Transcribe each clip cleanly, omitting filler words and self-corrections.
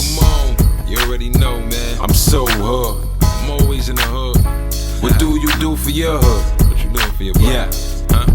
Come on, you already know, man. I'm so hood. I'm always in the hood. What do you do for your hood? What you doing for your brother? Yeah. Huh?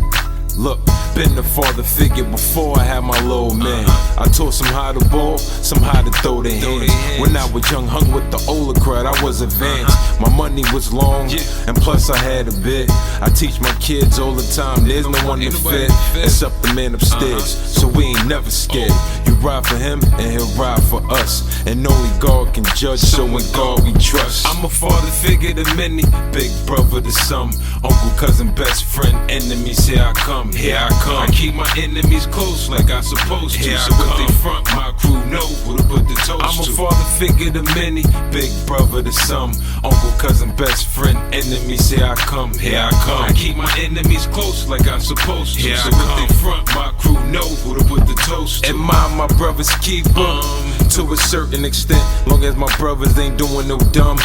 Look, been the father figure before I had my little man. I taught some how to ball, some how to throw their hands. When I was young, hung with the older crowd, I was advanced. My money was long, and plus I had a bit. I teach my kids all the time, there's no one to fit except the man upstairs, so we ain't never scared. You ride for him, and he'll ride for us. And only God can judge, so in God we trust. I'm a father figure to many, big brother to some, uncle, cousin, best friend, enemies, here I come, here I come. I keep my enemies close like I supposed to, so if they front, my crew know who to put the toast to. I'm a father figure to many, big brother to some, uncle, cousin, best friend, enemies, here I come, here I come. I keep my enemies close like I'm supposed to, so if they front, my crew know who to put the toast to. Admire my brothers, keep to a certain extent, long as my brothers ain't doing no dumb.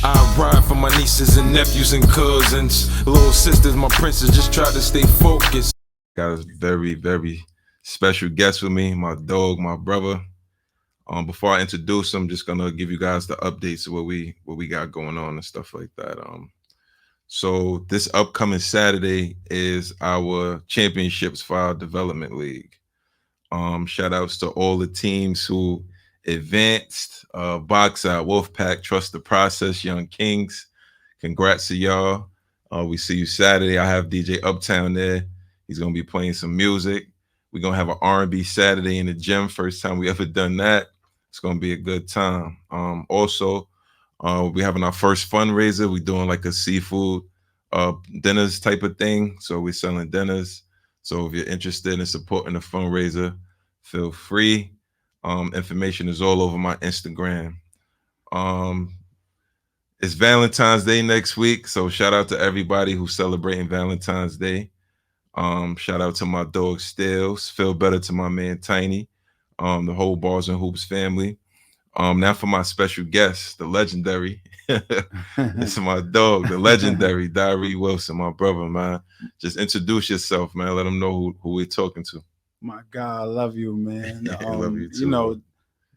I ride for my nieces and nephews and cousins, little sisters, my princess, just try to stay focused. Got a very, very special guest with me, my dog, my brother. Before I introduce him, just gonna give you guys the updates of what we got going on and stuff like that. So this upcoming Saturday is our championships for our development league. Shout outs to all the teams who advanced, Box Out, Wolfpack, Trust the Process, Young Kings. Congrats to y'all. We see you Saturday. I have DJ Uptown there. He's gonna be playing some music. We're gonna have an R&B Saturday in the gym. First time we ever done that. It's gonna be a good time. Also, we're having our first fundraiser. We're doing like a seafood dinners type of thing. So we're selling dinners. So if you're interested in supporting the fundraiser, feel free. Information is all over my Instagram. It's Valentine's Day next week, so shout out to everybody who's celebrating Valentine's Day. Shout out to my dog Stills. Feel better to my man Tiny. The whole Bars and Hoops family. Now for my special guest, the legendary. This is my dog, the legendary Dyree Wilson, my brother, man. Just introduce yourself, man. Let them know who we're talking to. My God, I love you, man. I love you too. You know,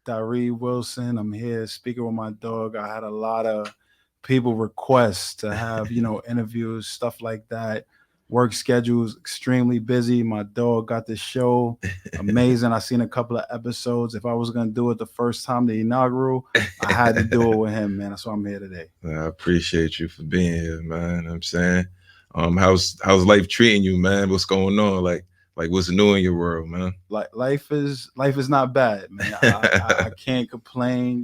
Dyree Wilson, I'm here speaking with my dog. I had a lot of people request to have, interviews, stuff like that. Work schedule is extremely busy. My dog got this show. Amazing. I seen a couple of episodes. If I was going to do it the first time, the inaugural, I had to do it with him, man. That's why I'm here today. I appreciate you for being here, man. You know what I'm saying, how's life treating you, man? What's going on? Like what's new in your world, man? Like life is not bad, man. I can't complain.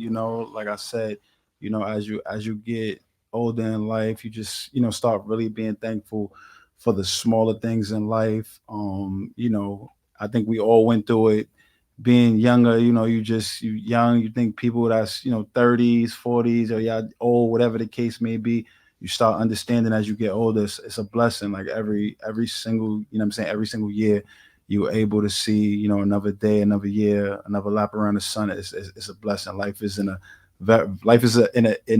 Like I said, as you get older in life, you just start really being thankful for the smaller things in life. I think we all went through it. Being younger, you young, you think people that's 30s, 40s, or yeah, old, whatever the case may be. You start understanding as you get older, it's a blessing. Like every single, every single year, you're able to see, another day, another year, another lap around the sun. It's a blessing. Life is in a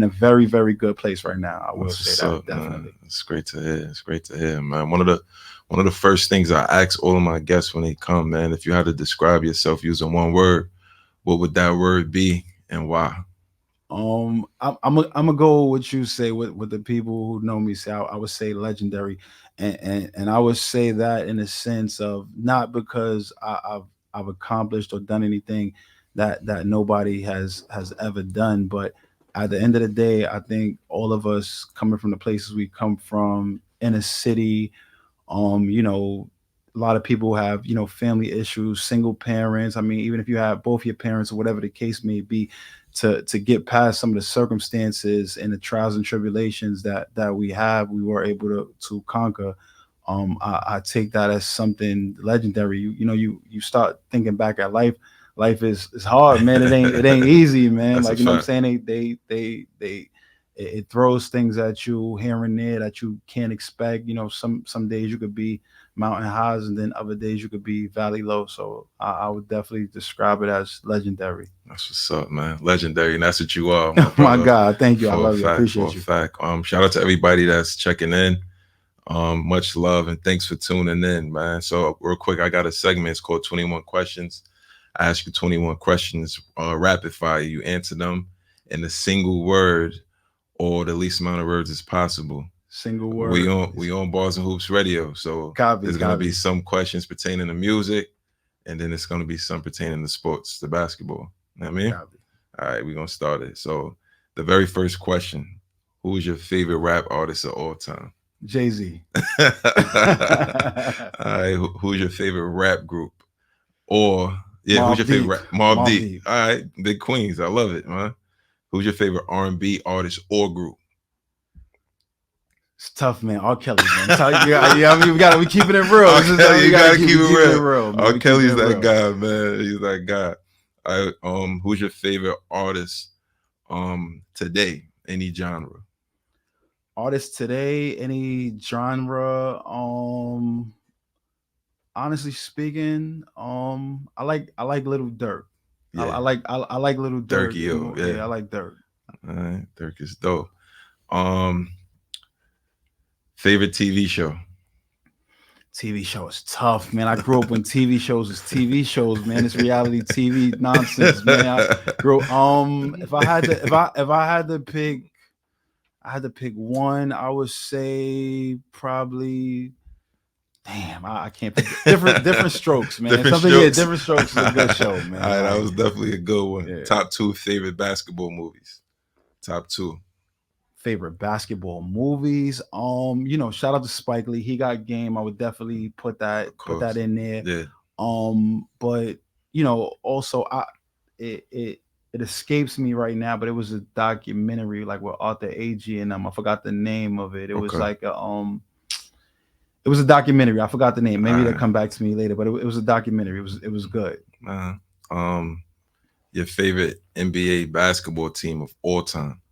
very, very good place right now. I will say that, definitely. Man. It's great to hear. It's great to hear, man. One of the first things I ask all of my guests when they come, man, if you had to describe yourself using one word, what would that word be and why? I'm gonna go with what you say with the people who know me say. I would say legendary, and I would say that in a sense of not because I've accomplished or done anything that nobody has ever done, but at the end of the day, I think all of us coming from the places we come from in a city, a lot of people have family issues, single parents. I mean, even if you have both your parents or whatever the case may be, to get past some of the circumstances and the trials and tribulations that we we were able to conquer. I take that as something legendary. You start thinking back at life. Life is hard, man. It ain't easy, man. Like, what I'm saying? It throws things at you here and there that you can't expect. Some days you could be mountain highs, and then other days you could be valley low. So I would definitely describe it as legendary. That's what's up, man. Legendary, and that's what you are. My God, thank you. I love you. I appreciate you. Fact. Shout out to everybody that's checking in. Much love and thanks for tuning in, man. So real quick, I got a segment. It's called 21 Questions. I ask you 21 questions, rapid fire. You answer them in a single word or the least amount of words as possible. Single word. We on Bars and Hoops Radio, so there's gonna be some questions pertaining to music, and then it's gonna be some pertaining to sports, the basketball. You know what I mean? All right, we're gonna start it. So the very first question: who is your favorite rap artist of all time? Jay-Z. All right, who's your favorite rap group? Or who's your favorite Mobb Deep? All right, Big Queens. I love it, man. Who's your favorite R&B artist or group? It's tough, man. R. Kelly, man. We keeping it real. You gotta keep it real. Man. R. Kelly's that guy, man. He's that guy. All right, who's your favorite artist today? Any genre? Artist today, any genre. Honestly speaking, I like Little Durk. Yeah. I like Little Durk. Yeah, I like Durk. All right, Durk is dope. Favorite TV show? TV show is tough, man. I grew up when TV shows was TV shows, man. It's reality TV nonsense, man. I grew if I had to pick one, I would say probably I can't pick different strokes, man. Different Strokes is a good show, man. All right, that was definitely a good one. Yeah. Top 2 favorite basketball movies. Top 2. Favorite basketball movies. Shout out to Spike Lee. He got game. I would definitely put that in there. Yeah. But also it escapes me right now, but it was a documentary like with Arthur Agee and I forgot the name of it. It was like it was a documentary. I forgot the name. Maybe they'll come back to me later, but it was a documentary. It was good. Your favorite NBA basketball team of all time?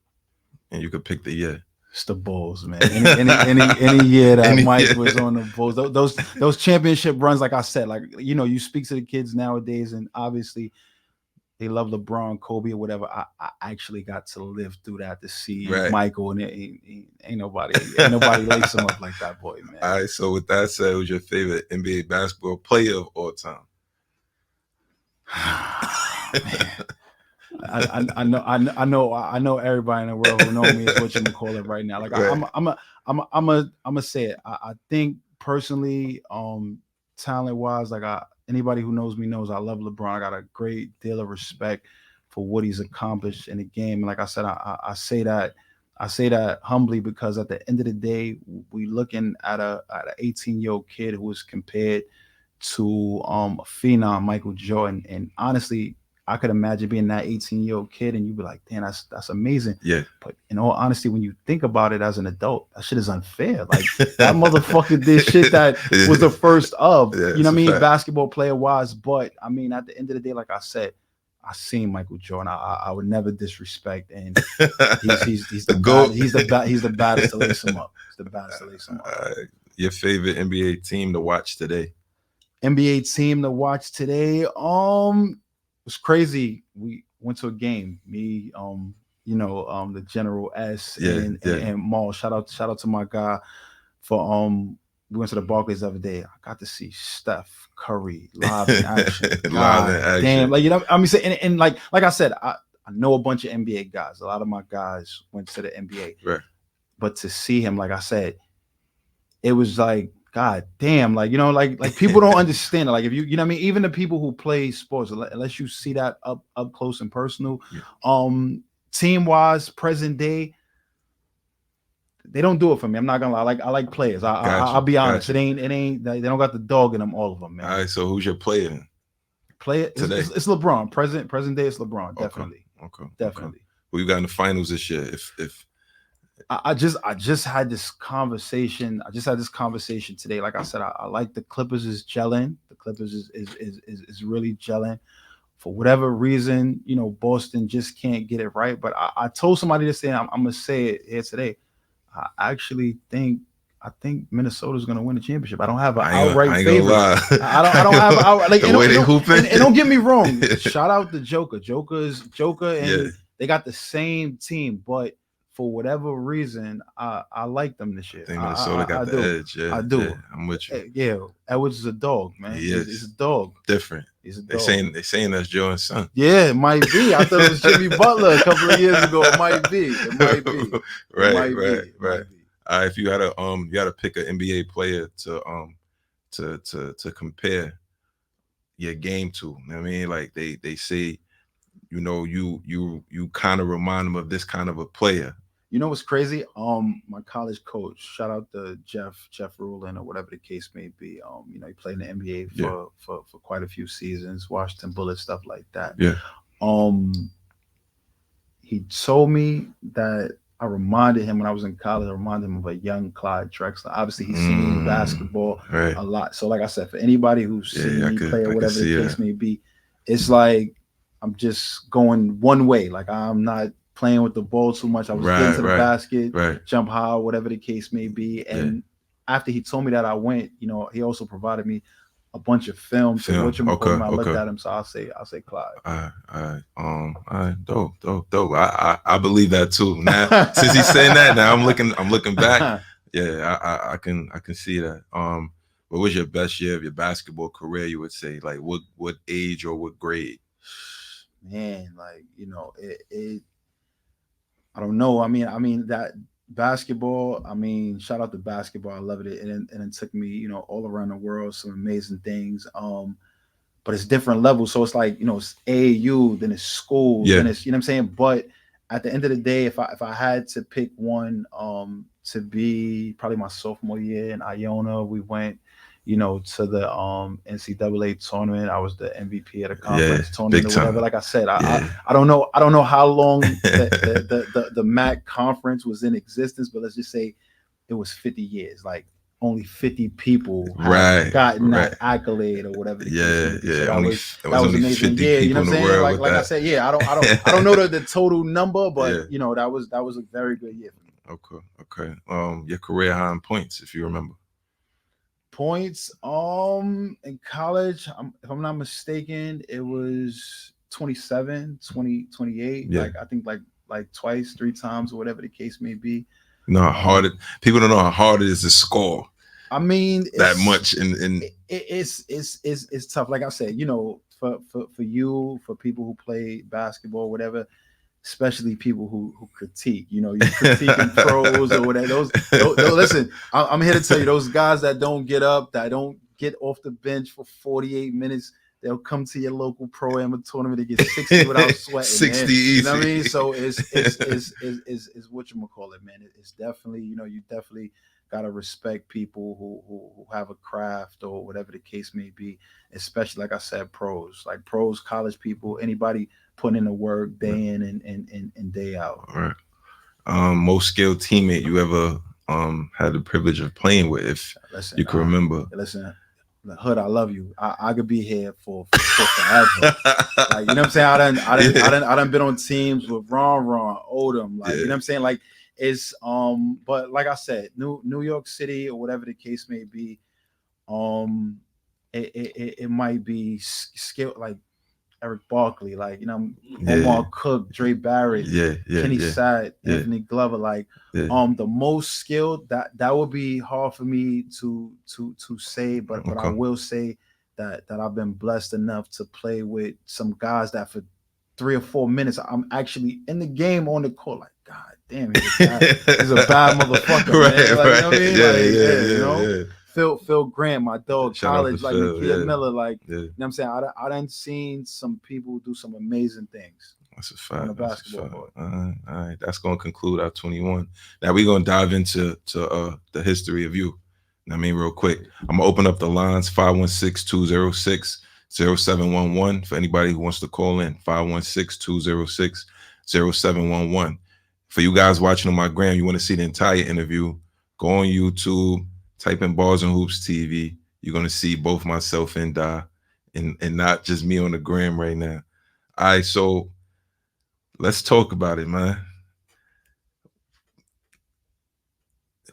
And you could pick the year. It's the Bulls, man. Any year that Mike was on the Bulls, those championship runs, like I said, like you speak to the kids nowadays, and obviously they love LeBron, Kobe, or whatever. I actually got to live through that to see Michael, and ain't nobody lace him up like that boy, man. All right. So with that said, who's your favorite NBA basketball player of all time? Man. I know everybody in the world who know me is what you call it right now. Like I'm gonna say it. I think personally, talent wise, like anybody who knows me knows I love LeBron. I got a great deal of respect for what he's accomplished in the game. And like I said, I say that humbly because at the end of the day, we looking at a 18-year-old kid who was compared to a phenom, Michael Jordan, and honestly, I could imagine being that 18-year-old kid and you'd be like, damn, that's amazing. Yeah. But in all honesty, when you think about it as an adult, that shit is unfair. Like that motherfucker did shit that was the first of, you know what I mean? Basketball player wise. But I mean, at the end of the day, like I said, I seen Michael Jordan. I would never disrespect, and he's the baddest to lace him up. He's the baddest to lace him up. Your favorite NBA team to watch today? NBA team to watch today? It was crazy. We went to a game. Me, the General S and Maul. Shout out to my guy for we went to the Barclays the other day. I got to see Steph Curry live in action. Damn, like and like I said, I know a bunch of NBA guys. A lot of my guys went to the NBA. Right. But to see him, like I said, it was like, God damn, like like people don't understand it. Like if you know what I mean, even the people who play sports, unless you see that up close and personal, team wise, present day, they don't do it for me. I'm not gonna lie. I like players. I'll be honest. It ain't. They don't got the dog in them. All of them, man. All right. So who's your player? Player today? It's LeBron. Present day, it's LeBron. Definitely. Okay. Definitely. Who you got in the finals this year? If I just had this conversation. I just had this conversation today. Like I said, I like the Clippers is gelling. The Clippers is really gelling. For whatever reason, Boston just can't get it right. But I told somebody this thing. I'm gonna say it here today. I actually think Minnesota's gonna win the championship. I don't have an outright favorite. I don't have an outright like the way they hooping. And don't get me wrong. Shout out to Joker. Joker, and they got the same team, but for whatever reason, I like them this year. I think Minnesota got the edge. Yeah, I do. Yeah, I'm with you. Yeah, Edwards is a dog, man. He's a dog. Different. He's a dog. They saying that's Joe and Son. Yeah, it might be. I thought it was Jimmy Butler a couple of years ago. It might be. Right. All right, if you had to pick an NBA player to compare your game to. I mean, like they say, you know, you kind of remind them of this kind of a player. You know what's crazy? My college coach, shout out to Jeff Rulin or whatever the case may be. You know, he played in the NBA for quite a few seasons, Washington Bullets, stuff like that. Yeah. He told me that I reminded him when I was in college, I reminded him of a young Clyde Drexler. Obviously, he's seen basketball a lot. So, like I said, for anybody who's seen me play or whatever the case may be, it's like I'm just going one way. Like I'm not playing with the ball too much. I was getting to the basket, jump high, whatever the case may be. And after he told me that, I went, you know, he also provided me a bunch of film. So I looked at him. So I'll say Clyde. All right, dope. I believe that too. Now, since he's saying that, now I'm looking back. Yeah, I can see that. What was your best year of your basketball career? You would say, like, what age or what grade? Man, like, you know, it I don't know. I mean that basketball, I mean, shout out to basketball. I loved it. And it took me, you know, all around the world, some amazing things. But it's different levels. So it's like, you know, it's AAU, then it's school, then it's, you know what I'm saying? But at the end of the day, if I had to pick one to be probably my sophomore year in Iona, we went, you know, to the NCAA tournament. I was the MVP at a conference tournament or whatever. Like I said, I don't know how long the MAAC conference was in existence, but let's just say it was 50 years. Like only 50 people have gotten that accolade or whatever. So that was amazing. Yeah, you know what I'm saying? Like I said, I don't know the total number, but you know, that was a very good year for me. Okay. Your career high in points, if you remember. Points in college, if I'm not mistaken, it was 27, 28. Like I think like twice, 3 times, or whatever the case may be. You know how hard people don't know how hard it is to score. I mean, that much it's tough. Like I said, you know, for you, for people who play basketball, whatever, especially people who critique, you know, you're critiquing pros or whatever. Those listen, I'm here to tell you, those guys that don't get up, that don't get off the bench for 48 minutes, they'll come to your local pro-am tournament to get 60 without sweating. 60 man. easy. You know what I mean? So it's whatchamacallit, man. It's definitely, you know, you definitely gotta respect people who have a craft or whatever the case may be, especially like I said, pros, college people, anybody putting in the work day in and day out. All right. Most skilled teammate you ever had the privilege of playing with, if you can remember. Listen, Hood, I love you. I could be here for forever. Like, you know what I'm saying? I done been on teams with Ron, Odom. Like, you know what I'm saying? Like, it's but like I said, New York City or whatever the case may be, it might be skill, like Eric Barkley, like, you know, Omar Cook, Dre Barrett, Kenny Satt, Anthony Glover, like the most skilled, that would be hard for me to say, but I will say that I've been blessed enough to play with some guys that for 3 or 4 minutes I'm actually in the game on the court, like, God damn, he's a bad motherfucker, man. Like, you know what I mean? You know? Phil Grant, my dog, college, like Nikia Miller, like, you know what I'm saying? I done seen some people do some amazing things. That's a fact. On the basketball court. All right. That's going to conclude our 21. Now we're going to dive into the history of you. I mean, real quick, I'm going to open up the lines, 516-206-0711 for anybody who wants to call in, 516-206-0711. For you guys watching on my gram, you want to see the entire interview, go on YouTube, type in Bars and Hoops TV. You're going to see both myself and Dyree, and not just me on the gram right now. All right, so let's talk about it, man.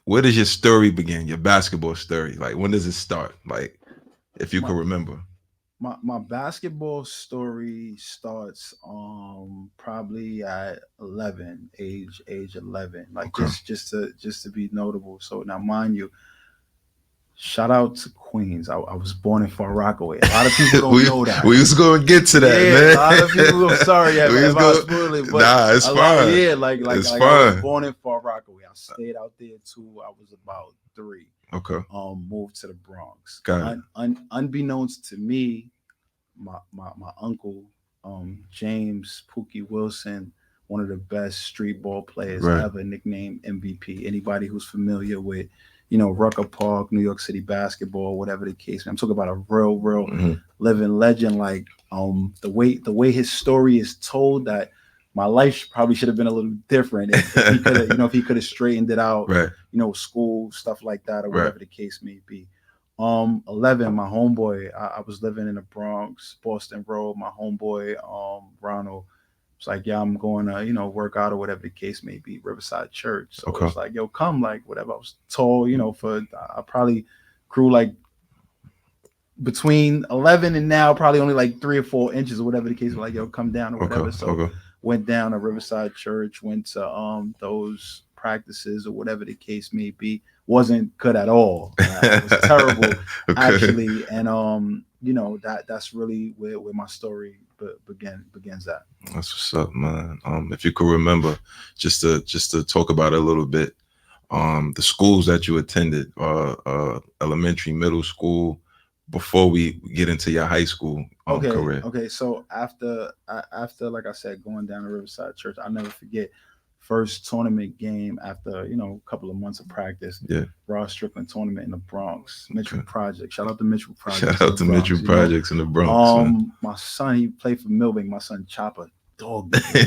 Where does your story begin, your basketball story? Like, when does it start? Like, if you can remember. My basketball story starts probably at 11, age 11, like Okay. just to be notable. So now, mind you, shout out to Queens. I was born in Far Rockaway. A lot of people don't know that. We was going to get to that, Yeah, man. a lot of people. I'm sorry, We was if I spoil it, but nah, it's a lot, fine. yeah, like It's I fine. was born in Far Rockaway. I stayed out there too. I was about 3. Okay. Moved to the Bronx. Got it. Unbeknownst to me, my uncle, James Pookie Wilson, one of the best street ball players Right. ever, nicknamed MVP. Anybody who's familiar with, Rucker Park, New York City basketball, whatever the case. I'm talking about a real Mhm. living legend. Like the way his story is told, that my life probably should have been a little different if he could have, if he could have straightened it out, Right. school stuff like that, or Right. whatever the case may be. 11, my homeboy, I was living in the Bronx, Boston Road. My homeboy, Ronald, was like, yeah, I'm going to, work out or whatever the case may be, Riverside Church. So Okay. it's like, yo, come, like, whatever. I was tall, I probably grew like between 11 and now, probably only like 3 or 4 inches or whatever the case was. Like, yo, come down or whatever. Okay. So Okay. went down to Riverside Church, went to those practices or whatever the case may be. Wasn't good at all. It was terrible, Okay. actually. And that's really where my story begins at. That's what's up, man. If you could remember, just to talk about it a little bit, the schools that you attended, elementary, middle school, before we get into your high school career. Okay. So after, like I said, going down to Riverside Church, I'll never forget first tournament game after a couple of months of practice. Yeah. Ross Strickland tournament in the Bronx, Mitchell Okay. Project. Shout out to Mitchell Project. Shout out to Mitchell Projects in the Bronx. My son, he played for Milbank. My son Chopper, dog. I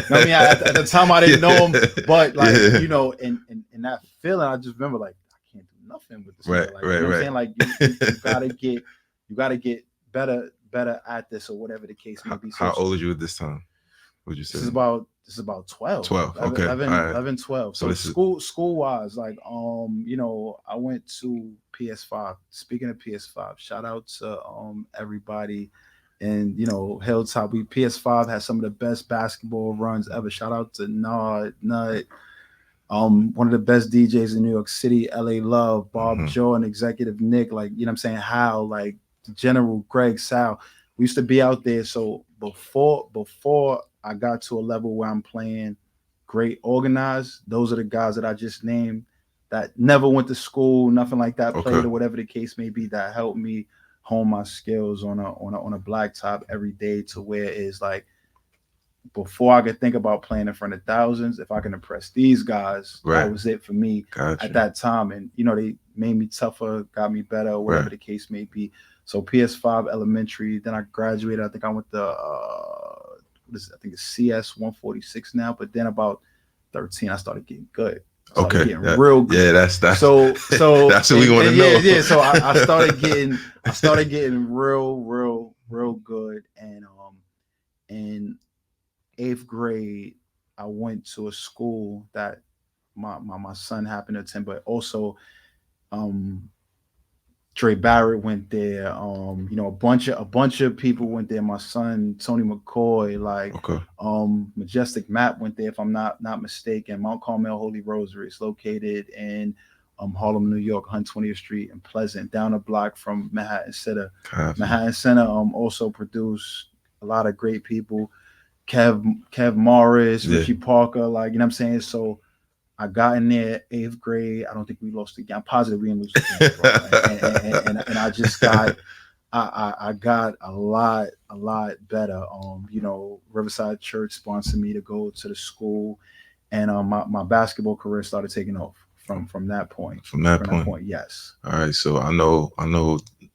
mean, at the time I didn't know him, but like in that feeling, I just remember like I can't do nothing with this. Right, like, right, I'm right. saying? Like you gotta get better at this or whatever the case may be. So How old are you at this time? Would you say? This is about 12. 12. Okay. 11, 12. So this school wise, like I went to PS5. Speaking of PS5, shout out to everybody. And Hilltop, PS5 has some of the best basketball runs ever. Shout out to Nut, one of the best DJs in New York City, LA Love, Bob Joe, and Executive Nick, like what I'm saying, Hal, like General Greg Sal. We used to be out there. So before I got to a level where I'm playing great organized, those are the guys that I just named that never went to school, nothing like that, played or whatever the case may be, that helped me hone my skills on a blacktop every day, to where it's like, before I could think about playing in front of thousands, if I can impress these guys, that was it for me at that time. And they made me tougher, got me better, or whatever the case may be. So PS5 elementary, then I graduated. I think I went to I think it's CS 146 now. But then about 13, I started getting good. Getting real good. Yeah, that's so that's what we want to know. Yeah. So I started getting real good. And in 8th grade, I went to a school that my son happened to attend, but also Dre Barrett went there. A bunch of people went there. My son Tony McCoy, Majestic Map went there, if I'm not mistaken. Mount Carmel Holy Rosary is located in Harlem, New York, 120th Street and Pleasant, down a block from Manhattan Center. Manhattan Center also produced a lot of great people. Kev Morris, Richie Parker, like what I'm saying. So I got in there 8th grade. I don't think we lost the game. I'm positive we didn't lose the game, and I just got I got a lot better. Riverside Church sponsored me to go to the school, and my basketball career started taking off from that point. From that point, yes. All right, so I know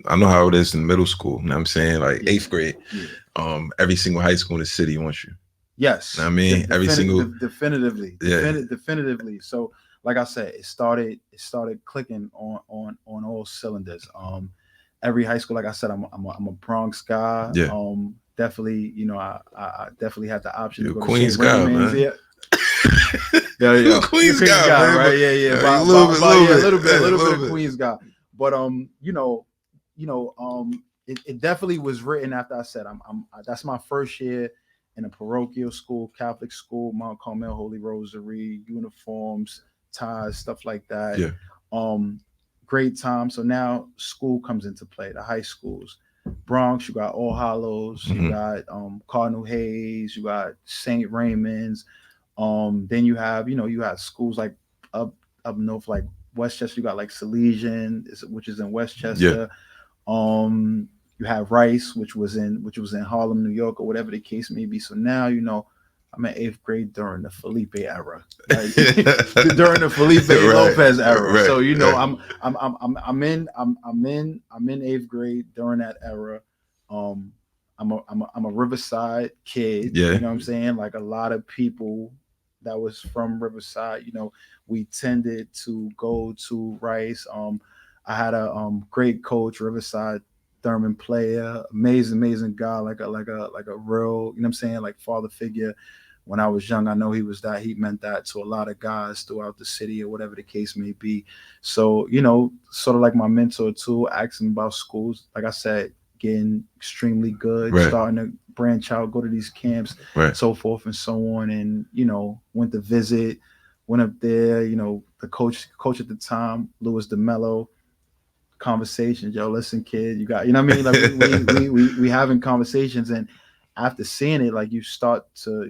how it is in middle school. You know what I'm saying, like 8th grade. Yeah. Every single high school in the city wants you. Yes. I mean, every single definitively. Yeah. Definitively. So, like I said, it started clicking on all cylinders. Every high school, like I said, I'm a Bronx guy. Yeah. Definitely, I definitely had the option to go Queens to guy, man. Yeah. Yeah. Queens guy, right? Yeah. A little bit of Queens guy. But it definitely was written after I said that's my first year in a parochial school, Catholic school, Mount Carmel, Holy Rosary, uniforms, ties, stuff like that. Yeah. Great time. So now school comes into play, the high schools. Bronx, you got All Hallows, you got Cardinal Hayes, you got St. Raymond's. Then you have schools like up north, like Westchester, you got like Salesian, which is in Westchester. You have Rice, which was in Harlem, New York, or whatever the case may be. So now, I'm in 8th grade during the Felipe era, right? During the Felipe Lopez era. Right, so I'm in 8th grade during that era. I'm a Riverside kid. Yeah. You know what I'm saying? Like a lot of people that was from Riverside, we tended to go to Rice. I had a great coach, Riverside Thurman player, amazing guy, like a real, you know what I'm saying, like father figure. When I was young, I know he meant that to a lot of guys throughout the city or whatever the case may be. So, sort of like my mentor too, asking about schools, like I said, getting extremely good, starting to branch out, go to these camps, so forth and so on. And, went to visit, went up there, the coach at the time, Louis DeMello, conversations. Yo, listen, kid, you got, like we having conversations, and after seeing it, like you start to,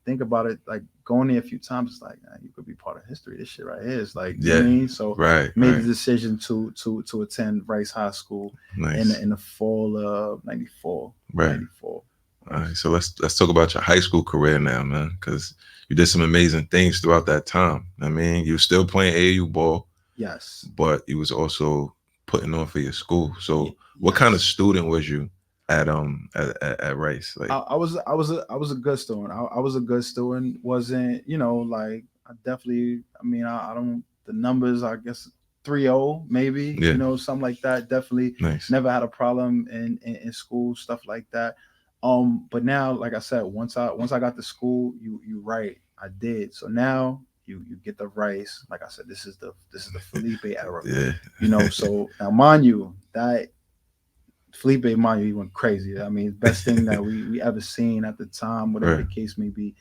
think about it, like going there a few times, it's like, you could be part of history. This shit right here is like, you know what I mean? So made the decision to attend Rice High School in the fall of 94. Right. 94. All right. So let's talk about your high school career now, man, because you did some amazing things throughout that time. I mean, you were still playing AAU ball. Yes. But you was also putting on for your school. So what kind of student was you at Rice? Like I was a good student. I was a good student. Wasn't, like I definitely, I don't, the numbers, I guess 3.0 maybe, something like that. Definitely never had a problem in school, stuff like that. But now, like I said, once I got to school, you right, I did. So now you get the Rice. Like I said, this is the Felipe era. So now mind you, that Felipe, mind you, he went crazy. I mean, best thing that we ever seen at the time, whatever the case may be.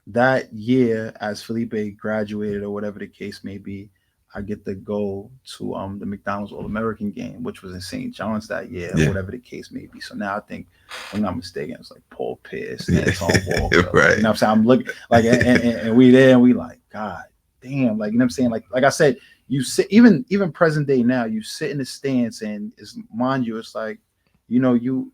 That year, as Felipe graduated or whatever the case may be, I get to go to the McDonald's All-American game, which was in St. John's that year, or whatever the case may be. So now I think, if I'm not mistaken, it's like Paul Pierce and Tom Walker. Right. You know what I'm saying? I'm looking like, and we there, and we like, God damn, like, you know what I'm saying? Like I said, you sit, even present day now, you sit in the stands, and mind you, it's like, you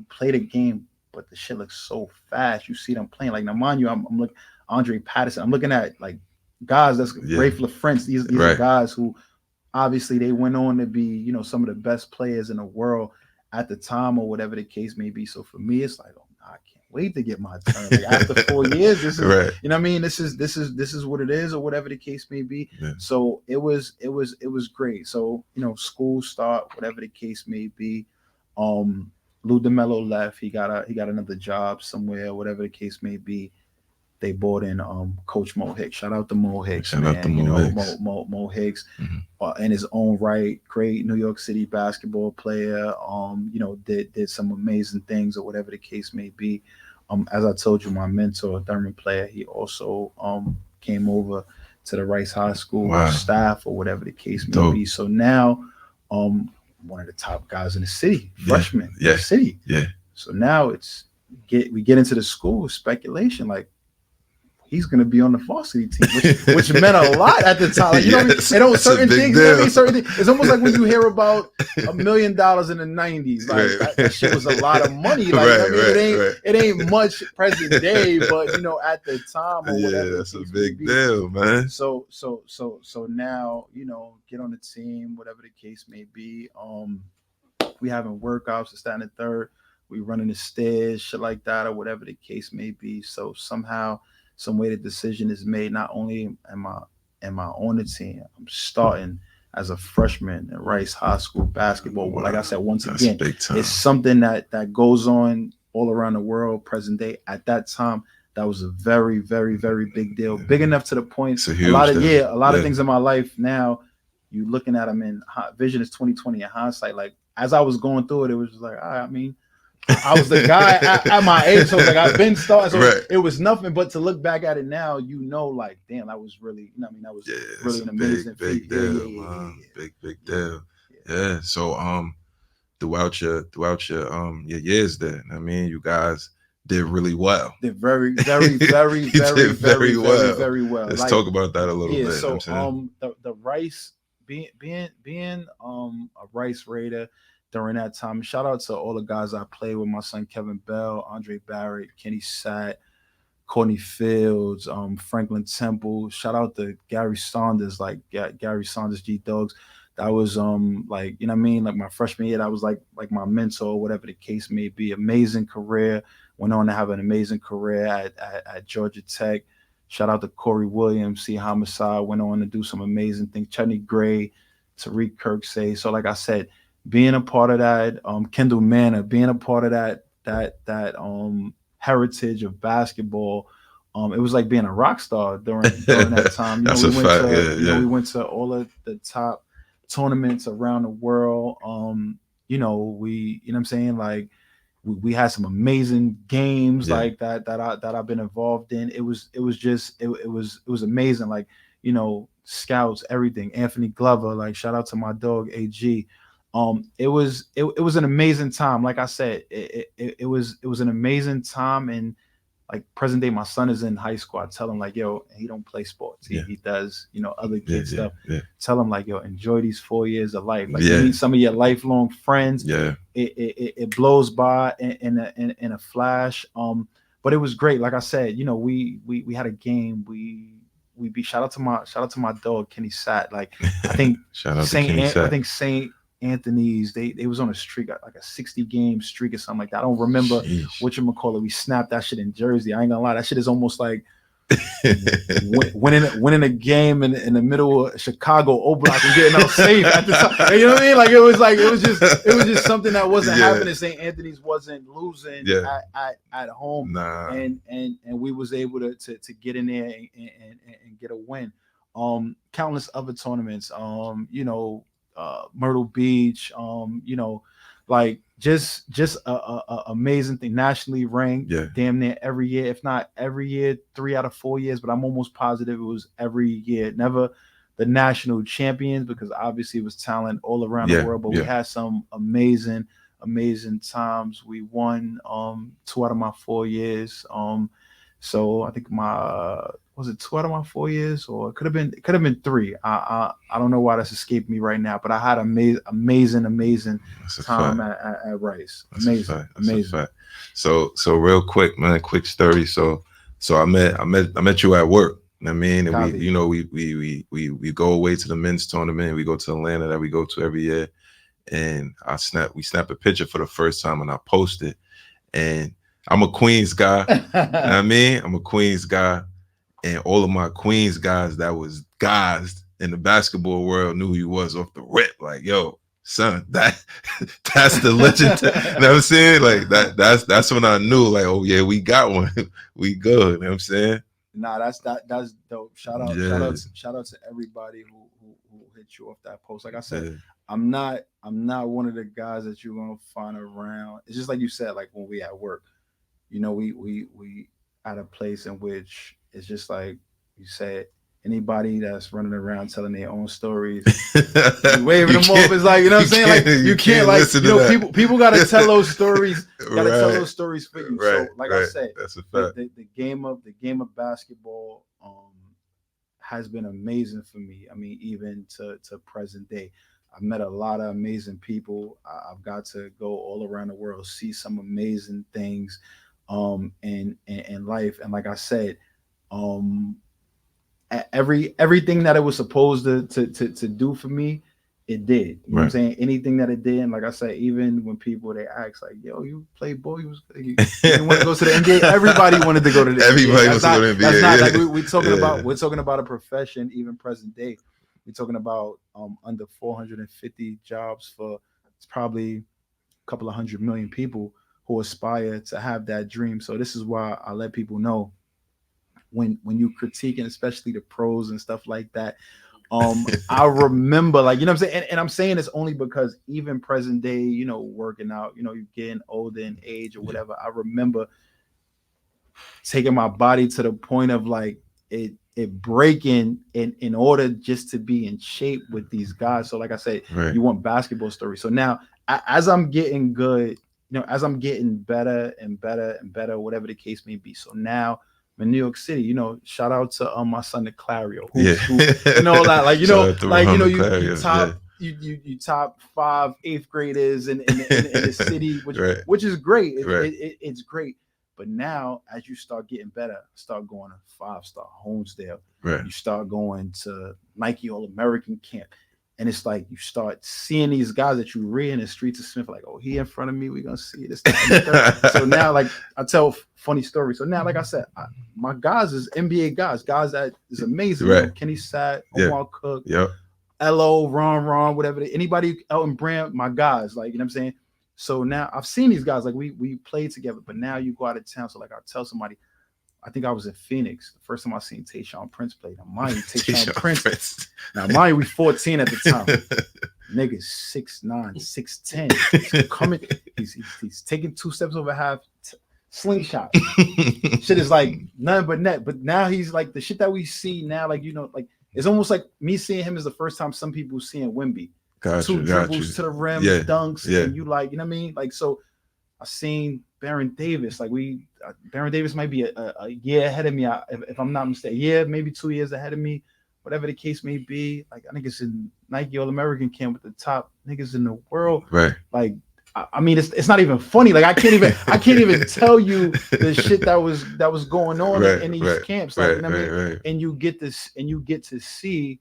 play the game, but the shit looks so fast. You see them playing. Like, now mind you, I'm looking Andre Patterson. I'm looking at like guys that's Rafe LaFrance. These are guys who obviously they went on to be, some of the best players in the world at the time or whatever the case may be. So for me, it's like, I can't wait to get my turn. Like after 4 years, this is, you know what I mean? This is what it is or whatever the case may be. Yeah. So it was great. So, school start, whatever the case may be. Lou DeMello left. He got another job somewhere, whatever the case may be. They brought in Coach Mo Hicks. Shout out to Mo Hicks, Shout out to Mo Hicks. Mo Hicks, in his own right, great New York City basketball player. Did some amazing things or whatever the case may be. As I told you, my mentor, Thurman player, he also came over to the Rice High School staff or whatever the case may be. So now, one of the top guys in the city, freshman in the city. Yeah. So now we get into the school speculation, like, he's going to be on the varsity team, which meant a lot at the time. Like, certain things. It's almost like when you hear about $1 million in the 90s. Like that shit was a lot of money. Like it ain't much present day, but at the time or whatever. That's a big deal, man. So now get on the team, whatever the case may be. We having workouts, it's that and the third. We running the stairs, shit like that, or whatever the case may be. So somehow, some way the decision is made. Not only am I on the team, I'm starting as a freshman at Rice High School basketball. Like I said, once again, it's something that goes on all around the world present day. At that time, that was a very, very, very big deal. Big enough to the point, a lot of things in my life now, you looking at them in vision is 2020 in hindsight. Like, as I was going through it, it was just like, I mean, I was the guy at my age, so like I've been starting, so Right. it was nothing. But to look back at it now, you know, like damn, that was really, you know, I mean, that was really an amazing big deal, man. Big deal. Yeah. So throughout your years there, I mean, you guys did really well. Did very well. Let's like, talk about that a little bit. So I'm the Rice being a Rice Raider during that time. Shout out to all the guys I played with, my son Kevin Bell, Andre Barrett, Kenny Satt, Courtney Fields, Franklin Temple. Shout out to Gary Saunders, like Gary Saunders, G Dogs. That was like, you know what I mean, like my freshman year, that was like my mentor, whatever the case may be. Amazing career. Went on to have an amazing career at Georgia Tech. Shout out to Corey Williams, C. Homicide, went on to do some amazing things. Chetney Gray, Tariq Kirksey. So like I said, being a part of that, Kendall Manor, being a part of that heritage of basketball, it was like being a rock star during that time. You know, we went to all of the top tournaments around the world. You know what I'm saying? Like we had some amazing games like that I've been involved in. It was amazing. Like, you know, scouts, everything. Anthony Glover, like shout out to my dog AG. It was an amazing time. Like I said, it was an amazing time. And like present day, my son is in high school. I tell him like, yo, he don't play sports. He does, you know, other kid stuff. Tell him like, yo, enjoy these 4 years of life. Like you meet some of your lifelong friends. It blows by in a flash. But it was great. Like I said, you know, we had a game. We beat. Shout out to my dog Kenny Satt. Like I think St. Anthony's, they was on a streak, like a 60-game streak or something like that. I don't remember whatchamacallit. We snapped that shit in Jersey. I ain't gonna lie, that shit is almost like winning a game in the middle of Chicago O Block and getting out safe at the time. You know what I mean? Like it was just something that wasn't happening. St. Anthony's wasn't losing at home. Nah. And we was able to get in there and get a win. Countless other tournaments. You know, Myrtle Beach, you know, like just a amazing thing. Nationally ranked, damn near every year, if not every year, 3 out of 4 years, but I'm almost positive it was every year. Never the national champions, because obviously it was talent all around the world, but we had some amazing times. We won 2 out of my 4 years. So I think was it 2 out of my 4 years, or it could have been 3. I don't know why that's escaped me right now, but I had amazing time at Rice. Amazing. So real quick, man, quick story. So I met you at work. I mean, and we go away to the men's tournament. We go to Atlanta that we go to every year, and we snap a picture for the first time, and I post it. And I'm a Queens guy. You know what I mean? I'm a Queens guy. And all of my Queens guys that was guys in the basketball world knew who he was off the rip. Like, yo, son, that's the legend. You know what I'm saying? Like that's when I knew, like, oh yeah, we got one. We good. You know what I'm saying? Nah, that's dope. Shout out to everybody who hit you off that post. Like I said, I'm not one of the guys that you're gonna find around. It's just like you said, like when we at work, you know, we at a place in which it's just like you said, anybody that's running around telling their own stories, waving them off, is like, you know what I'm saying? Like you can't like, you know, people gotta tell those stories, tell those stories for you. So like I said, that's a fact. The game of basketball has been amazing for me. I mean, even to present day. I've met a lot of amazing people. I've got to go all around the world, see some amazing things in life. And like I said, everything that it was supposed to do for me, it did. You know what I'm saying? Anything that it did. And like I said, even when people, they ask like, yo, you play ball, you didn't want to go to the NBA. Everybody wanted to go to the NBA. Everybody wants to go to the NBA. That's not like we're talking about a profession, even present day. We're talking about under 450 jobs for it's probably a couple of 100 million people who aspire to have that dream. So this is why I let people know when you critiquing, especially the pros and stuff like that, I remember, like, you know what I'm saying? And I'm saying this only because even present day, you know, working out, you know, you're getting older in age or whatever. I remember taking my body to the point of like it breaking in order just to be in shape with these guys. So like I said, you want basketball stories. So now as I'm getting good, you know, as I'm getting better and better and better, whatever the case may be. So now in New York City, you know, shout out to my son Clario, who you know, like, you know, like, you know, you top you top 5 8th graders in the city, which is great. It's great. But now, as you start getting better, start going to 5-star Homesdale. You start going to Nike All-American camp. And it's like you start seeing these guys that you read in the streets of Smith, like, oh, he in front of me, we're going to see this. So now, like, I tell funny stories. So now, like I said, my guys is NBA guys that is amazing. You know, Kenny Satt, Omar Cook, LO, Ron, whatever. Anybody, Elton Brand, my guys, like, you know what I'm saying? So now I've seen these guys, like we played together, but now you go out of town. So like I tell somebody, I think I was in Phoenix. The first time I seen Tayshaun Prince play. Now mind you, Tayshaun Prince. Now mind you, we 14 at the time. Niggas 6'9", 6'10". He's coming. He's taking 2 steps over half. Slingshot. Shit is like nothing but net. But now he's like the shit that we see now, like, you know, like it's almost like me seeing him is the first time some people seeing Wemby. Two dribbles to the rim, dunks, and you like, you know what I mean? Like, so I seen Baron Davis. Like Baron Davis might be a year ahead of me, if I'm not mistaken. Yeah, maybe 2 years ahead of me, whatever the case may be. Like I think it's in Nike All-American camp with the top niggas in the world. Like, I mean, it's not even funny. Like I can't even tell you the shit that was going on in these camps. Like, you know what I mean? And you get to see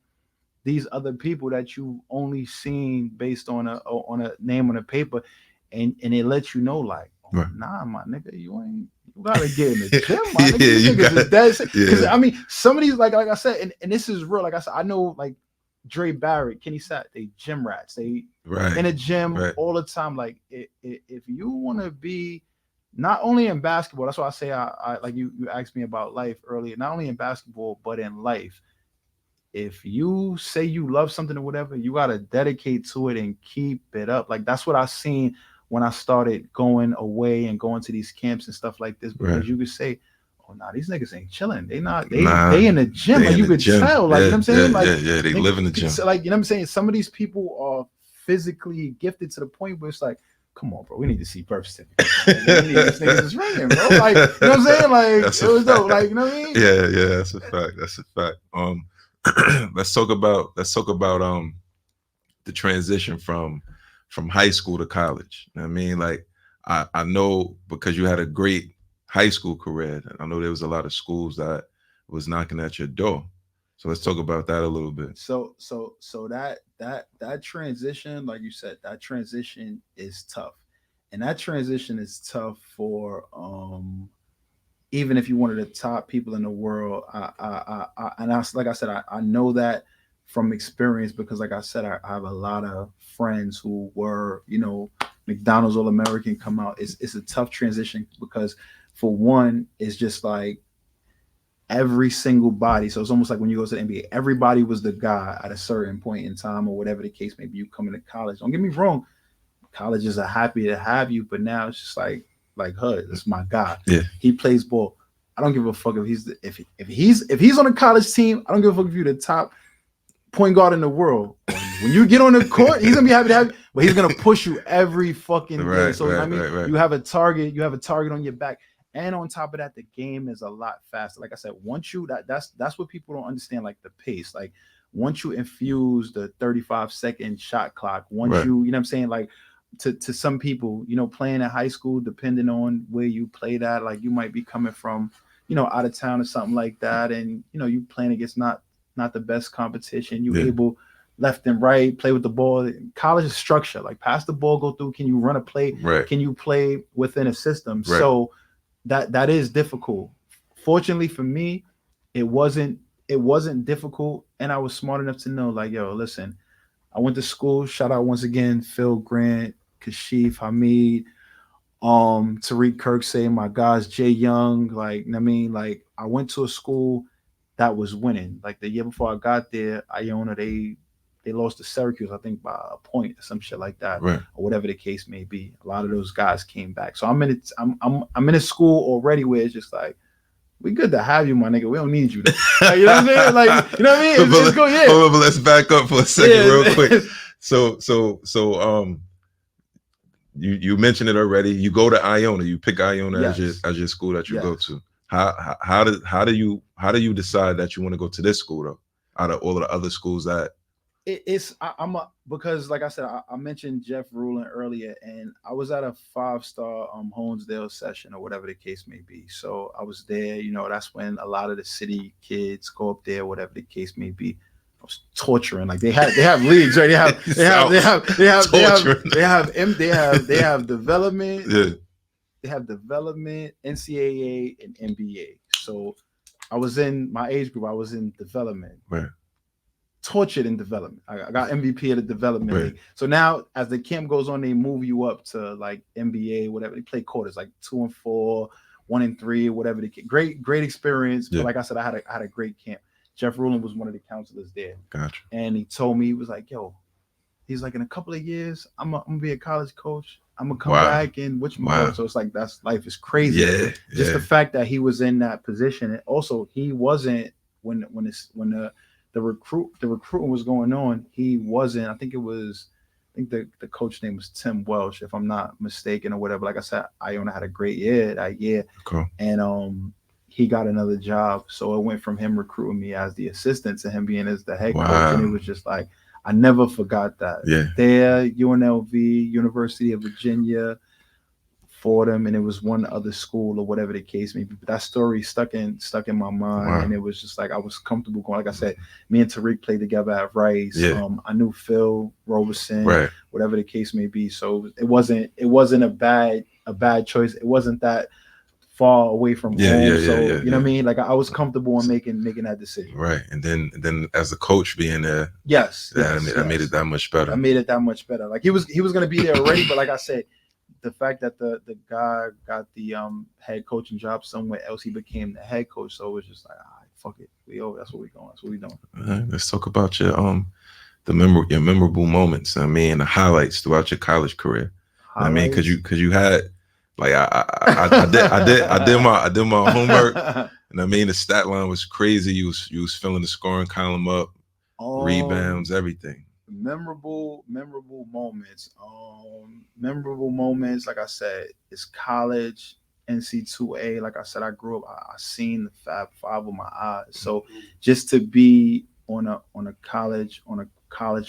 these other people that you only seen based on a name on a paper, and it lets you know, like, oh, nah, my nigga, you gotta get in the gym, my nigga. These niggas is dead. Because I mean, some of these, like I said, and this is real. Like I said, I know like Dre Barrett, Kenny Satt, they gym rats. They in a gym all the time. Like if you want to be not only in basketball, that's why I say I like you asked me about life earlier. Not only in basketball, but in life. If you say you love something or whatever, you got to dedicate to it and keep it up. Like that's what I seen when I started going away and going to these camps and stuff like this. Because you could say, oh, nah, these niggas ain't chilling. They not, they in the gym. Like you could tell, like, you know what I'm saying? Like, they live in the gym. Like, you know what I'm saying? Some of these people are physically gifted to the point where it's like, come on, bro, we need to see birth certificates. These niggas is ringing, bro. Like, you know what I'm saying? Like, it was dope. Like, you know what I mean? Yeah, that's a fact. That's a fact. Let's talk about the transition from high school to college. You know what I mean, like I know because you had a great high school career. I know there was a lot of schools that was knocking at your door. So let's talk about that a little bit. So that transition, like you said, that transition is tough, and that transition is tough for even if you're one of the top people in the world. Like I said, I know that from experience because, like I said, I have a lot of friends who were, you know, McDonald's All-American come out. It's a tough transition because, for one, it's just like every single body. So it's almost like when you go to the NBA, everybody was the guy at a certain point in time or whatever the case may be. You come into college. Don't get me wrong, colleges are happy to have you, but now it's just like Hood, that's my guy. Yeah, he plays ball. I don't give a fuck if he's on a college team. I don't give a fuck if you're the top point guard in the world. When you get on the court, he's gonna be happy to have you, but he's gonna push you every fucking day. So I mean, you have a target. You have a target on your back, and on top of that, the game is a lot faster. Like I said, once you that's what people don't understand. Like the pace. Like once you infuse the 35-second shot clock, once you know what I'm saying, like. To some people, you know, playing in high school, depending on where you played at, like you might be coming from, you know, out of town or something like that, and you know, you playing against not the best competition. You able left and right, play with the ball. College is structure, like pass the ball, go through. Can you run a play? Can you play within a system? So that is difficult. Fortunately for me, it wasn't difficult, and I was smart enough to know, like, yo, listen, I went to school. Shout out once again, Phil Grant, Kashif, Hamid, Tariq Kirksey, my guys, Jay Young. Like, I mean, like I went to a school that was winning. Like the year before I got there, Iona, they lost to Syracuse, I think by a point or some shit like that, Right. or whatever the case may be. A lot of those guys came back. So I'm in a school already where it's just like, we good to have you, my nigga. We don't need you. Like, you know what I'm saying? Like, you know what I mean? It's good, yeah. But let's back up for a second, real quick. So, you mentioned it already. You go to Iona. You pick Iona as your school that you go to. How do you decide that you want to go to this school though? Out of all of the other schools that because like I said, I mentioned Jeff Rulin earlier, and I was at a 5-star Honesdale session or whatever the case may be. So I was there. You know, that's when a lot of the city kids go up there, whatever the case may be. I was torturing. Like they have leagues, right? They have development. Yeah. They have development, NCAA, and NBA. So I was in my age group. I was in development. Right. Tortured in development. I got MVP of the development league. So now, as the camp goes on, they move you up to like NBA, whatever. They play quarters, like 2 and 4, 1 and 3, whatever. Great experience. Yeah. But like I said, I had a great camp. Jeff Rulin was one of the counselors there. Gotcha. And he told me, he was like, "Yo," he's like, "in a couple of years, I'm gonna be a college coach. I'm gonna come back and So it's like life is crazy. Yeah. Just the fact that he was in that position, and also he wasn't when the recruiting was going on. He wasn't. I think the coach name was Tim Welsh, if I'm not mistaken, or whatever. Like I said, Iona had a great year that year, cool. And he got another job. So it went from him recruiting me as the assistant to him being as the head coach, and it was just like I never forgot that. Yeah, there, UNLV, University of Virginia. Fordham, and it was one other school or whatever the case may be. But that story stuck in my mind, and it was just like I was comfortable going. Like I said, me and Tariq played together at Rice. Yeah. I knew Phil Robeson, right. Whatever the case may be. So it wasn't a bad choice. It wasn't that far away from home. You know what I mean? Like I was comfortable in making that decision. Right, and then as a coach being there, I made it that much better. I made it that much better. Like he was gonna be there already, but like I said, the fact that the guy got the head coaching job somewhere else, he became the head coach. So it was just like, all right, fuck it, that's what we going. That's what we doing. Right, let's talk about your your memorable moments. I mean, the highlights throughout your college career. I mean, because you had like I did my homework, and I mean the stat line was crazy. You was filling the scoring column up, rebounds, everything. Memorable moments, like I said, it's college, NC2A. Like I said, I grew up, I seen the Fab Five with my eyes. So just to be on a college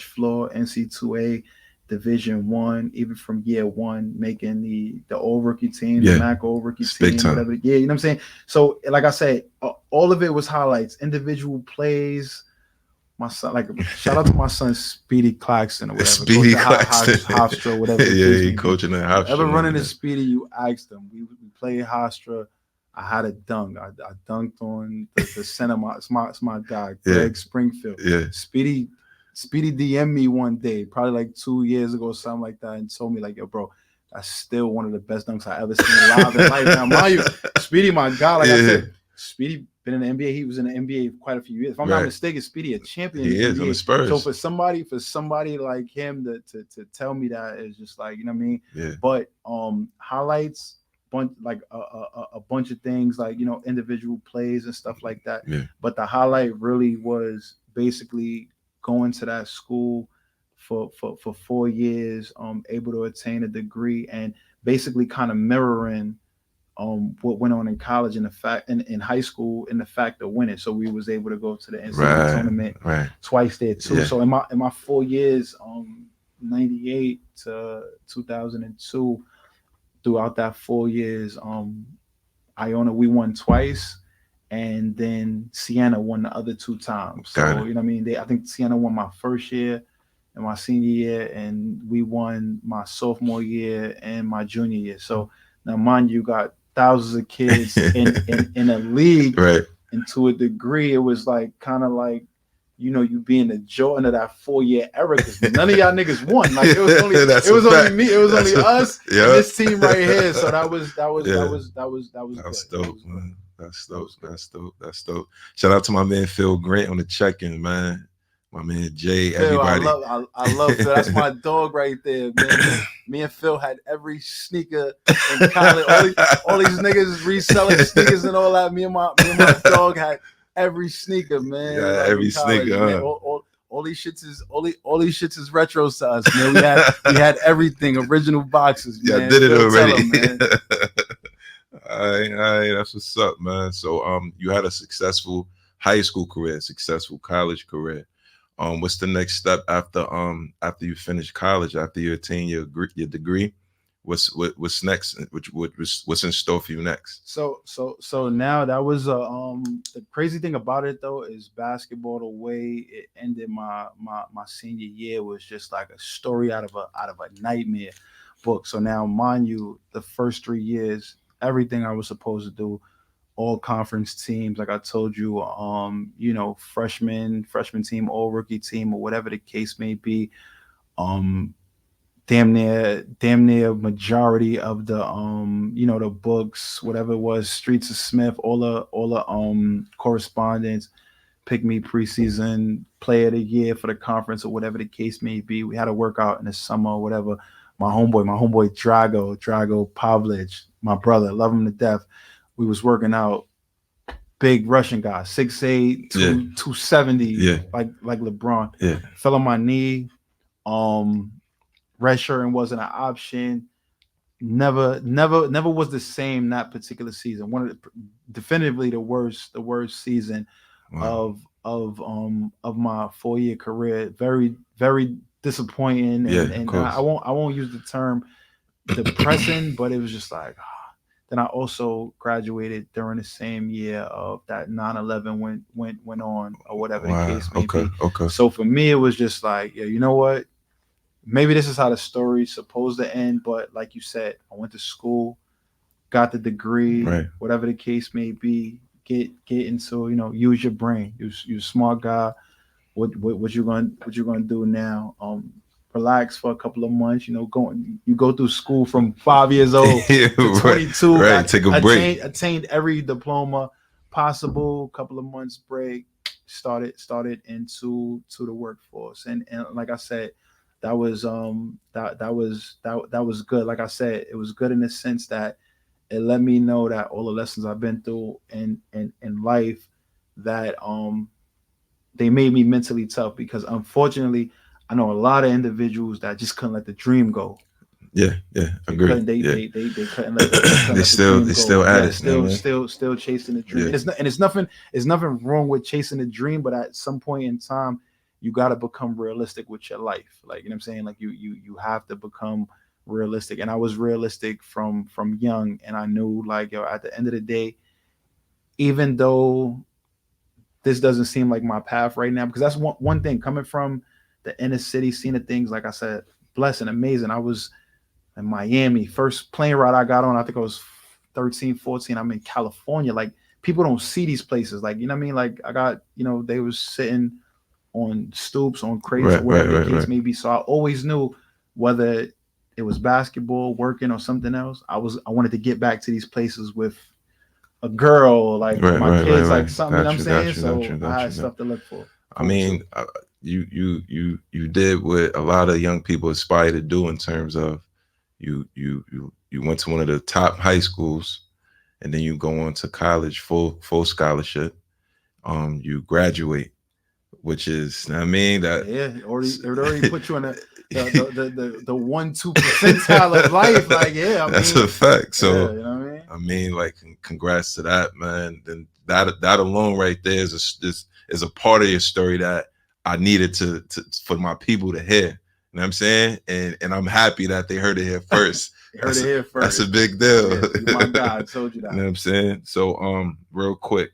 floor, NC2A, Division I, even from year one, making the all rookie team, the MAAC all rookie team, whatever. Yeah, you know what I'm saying? So like I said, all of it was highlights, individual plays. My son, like, shout out to my son Speedy Claxton or whatever. Speedy Claxton, Hofstra, whatever. He coaching at Hofstra. Ever running to Speedy, you asked him. We played Hofstra. I had a dunk. I dunked on the center. It's my guy, Greg Springfield. Yeah. Speedy DM'd me one day, probably like 2 years ago, something like that, and told me like, "Yo, bro, that's still one of the best dunks I ever seen live in life." Now, mind you, Speedy, my guy, like I said, Speedy been in the NBA. He was in the NBA quite a few years. If I'm not mistaken, Speedy a champion. He is on the Spurs. So for somebody like him to tell me that is just like, you know what I mean? Yeah. But highlights, like a bunch of things, like, you know, individual plays and stuff like that. Yeah. But the highlight really was basically going to that school for 4 years, able to attain a degree, and basically kind of mirroring what went on in college and the fact in high school and the fact of winning. So we was able to go to the NCAA tournament twice there too. Yeah. So in my 4 years, 98 to 2002, throughout that 4 years, Iona, we won twice, and then Siena won the other 2 times. So you know what I mean? I think Siena won my first year and my senior year, and we won my sophomore year and my junior year. So now, mind you, got thousands of kids in a league, right? And to a degree, it was like kind of like, you know, you being the Jordan of that 4-year era, because none of y'all niggas won. Like it was only me, it was only us, and this team right here. So that was dope. That's dope. That's dope. That's dope. Shout out to my man Phil Grant on the check-in, man. My man Jay, Phil, everybody. I love Phil. That's my dog right there, man. Me and Phil had every sneaker in college. All these niggas reselling sneakers and all that. Me and my dog had every sneaker, man. Yeah, like every in college, sneaker. Man. All these shits is all these shits is retro to us, man. We had everything, original boxes, man. Yeah, did it Phil, already. tell him, man. All right, that's what's up, man. So you had a successful high school career, successful college career. What's the next step after you finish college, after you attain your degree? What's next? What's in store for you next? So now that was the crazy thing about it though is basketball, the way it ended my senior year was just like a story out of a nightmare book. So now, mind you, the first 3 years, everything I was supposed to do, all conference teams, like I told you, freshman team, all rookie team, or whatever the case may be. Damn near majority of the the books, whatever it was, Streets of Smith, all the correspondence, pick me preseason player of the year for the conference or whatever the case may be. We had to work out in the summer or whatever. My homeboy Drago Pavlich, my brother, love him to death. We was working out, big Russian guy, 6'8", 270, like LeBron. Yeah. Fell on my knee. Redshirting wasn't an option. Never was the same that particular season. Definitively the worst season of my 4-year career. Very, very disappointing. And I won't use the term depressing, but it was just like. Then I also graduated during the same year of that 9/11 went on, or whatever the case may be. Okay. So for me, it was just like, yeah, you know what? Maybe this is how the story's supposed to end. But like you said, I went to school, got the degree, whatever the case may be. Get into, use your brain. You're a smart guy. What you gonna do now? Relax for a couple of months, you go through school from 5 years old to 22. Right. Take a break. Attained every diploma possible. Couple of months break. Started into the workforce, and like I said, that was good. Like I said, it was good in the sense that it let me know that all the lessons I've been through in life, that they made me mentally tough, because unfortunately, I know a lot of individuals that just couldn't let the dream go. Yeah, agreed. They couldn't let they still at it. Still chasing the dream. Yeah. And it's nothing wrong with chasing the dream, but at some point in time, you got to become realistic with your life. Like, you know what I'm saying? Like you have to become realistic. And I was realistic from young, and I knew, like, at the end of the day, even though this doesn't seem like my path right now, because that's one thing coming from the inner city, seeing the things, like I said, blessed and amazing. I was in Miami, first plane ride I got on, I think I was 13, 14. I'm in California. Like, people don't see these places. Like, you know what I mean? Like, I got, they was sitting on stoops, on crates, or whatever the case may be. So I always knew, whether it was basketball, working, or something else, I wanted to get back to these places with a girl, like my kids, like something, you know what I'm saying? I had stuff to look for. I mean, you did what a lot of young people aspire to do, in terms of you went to one of the top high schools, and then you go on to college, full scholarship. You graduate, which is, I mean, that it already put you in the 1-2 percentile of life. Like, yeah, that's a fact. So, you know what I mean? I mean, like, congrats to that, man. Then that alone right there is a part of your story that I needed to for my people to hear. You know what I'm saying? And I'm happy that they heard it here first. That's a big deal. Yeah, my God, I told you that. You know what I'm saying? So, real quick,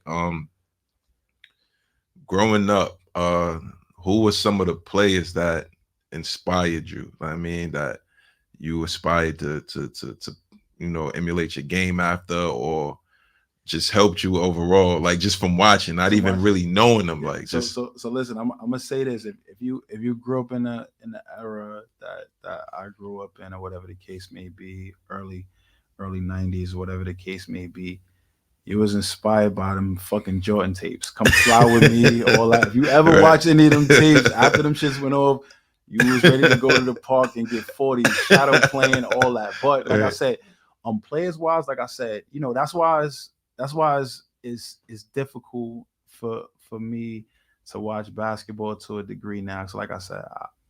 growing up, who were some of the players that inspired you? I mean, that you aspired to emulate your game after, or just helped you overall, like, just from watching, not even really knowing them. Like, so listen, I'm gonna say this: if you grew up in the era that I grew up in, or whatever the case may be, early 90s, whatever the case may be, you was inspired by them fucking Jordan tapes. Come Fly With Me, all that. If you ever watch any of them tapes after them shits went off, you was ready to go to the park and get 40, shadow playing, all that. But like I said, players wise, like I said, that's why it's difficult for me to watch basketball to a degree now. So like I said,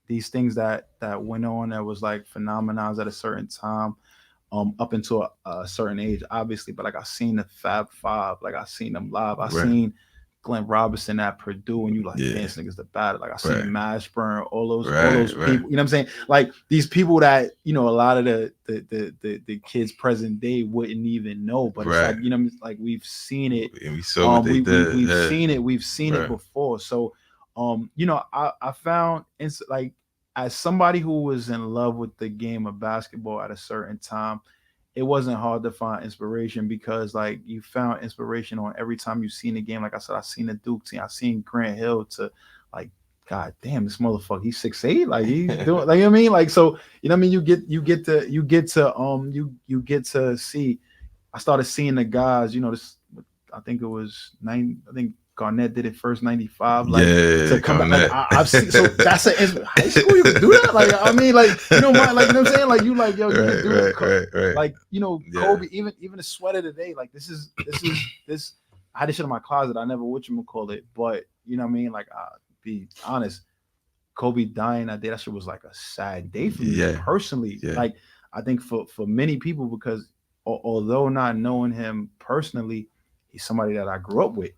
these things that went on that was like phenomenons at a certain time, up until a certain age, obviously. But like I seen the Fab Five, like I seen them live. I seen Glenn Robinson at Purdue, and you like, man, this nigga's the bad. Like I seen Mashburn, all those people. You know what I'm saying? Like these people that a lot of the kids present day wouldn't even know. But it's like like we've seen it, and we saw what they did. We've seen it before. So I found like, as somebody who was in love with the game of basketball at a certain time, it wasn't hard to find inspiration, because like you found inspiration on every time you seen the game. Like I said, I seen the Duke team, I seen Grant Hill, to like, God damn, this motherfucker, he's 6'8", like he's doing, like, you know what I mean? Like, so you get to see. I started seeing the guys, this, I think it was Garnett did it first, 95. Like, to come back, like, I've seen. So that's high school. You can do that. Like, I mean, like, like, you know what I'm saying? Like, you like, yo, you can do it. Like, Kobe, even the sweater today. Like, this. I had this shit in my closet. I never call it, but you know what I mean. Like, be honest, Kobe dying that day, that shit was like a sad day for me personally. Like, I think for many people, because although not knowing him personally, he's somebody that I grew up with,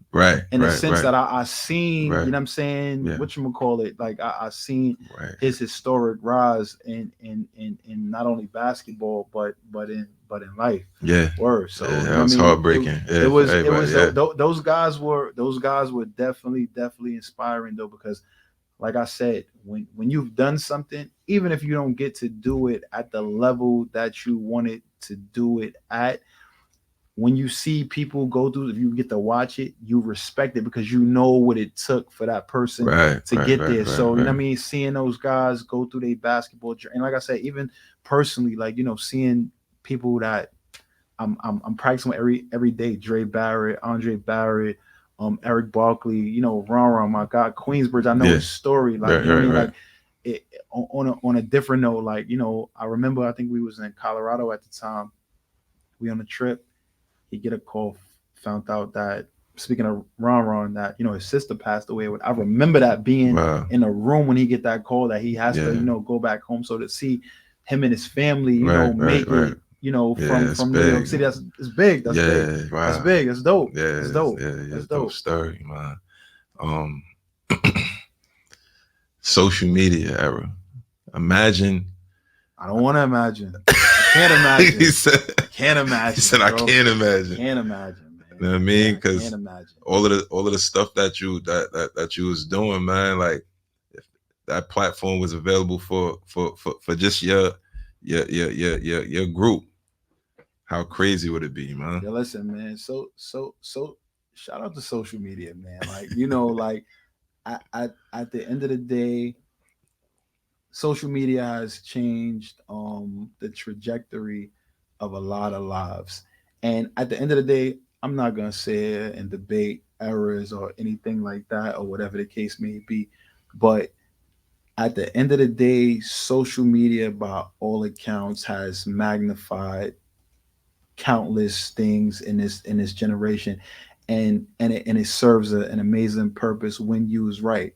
in the sense that I seen, you know what I'm saying, whatchamacallit, like I seen his historic rise in not only basketball but in life. Word. So that was heartbreaking. It was those guys were definitely inspiring though, because like I said, when you've done something, even if you don't get to do it at the level that you wanted to do it at, when you see people go through, if you get to watch it, you respect it, because you know what it took for that person to get there. So, you know what I mean? Seeing those guys go through their basketball journey. And like I said, even personally, like, seeing people that I'm practicing with every day, Dre Barrett, Andre Barrett, Eric Barkley, Ron, my God, Queensbridge, I know his story. Like, you know what I mean? Like, on a different note, like, I remember, I think we was in Colorado at the time. We on a trip. He get a call, found out that, speaking of Ron, that his sister passed away. I remember that being in a room when he get that call that he has to go back home. So to see him and his family, make it, from New York City, it's big. That's big. Wow. That's big. That's dope. That's dope. That's dope story, man. Social media era. Imagine. I don't want to imagine. I can't imagine. He said, can't imagine. He said, bro. I can't imagine. Can't imagine, man. You know what I mean? Because all of the stuff that you was doing, man, like, if that platform was available for just your group, how crazy would it be, man? Yeah, listen, man. So shout out to social media, man. Like, like at the end of the day, social media has changed the trajectory of a lot of lives. And at the end of the day, I'm not going to say and debate errors or anything like that, or whatever the case may be. But at the end of the day, social media, by all accounts, has magnified countless things in this generation. And it serves an amazing purpose when used right.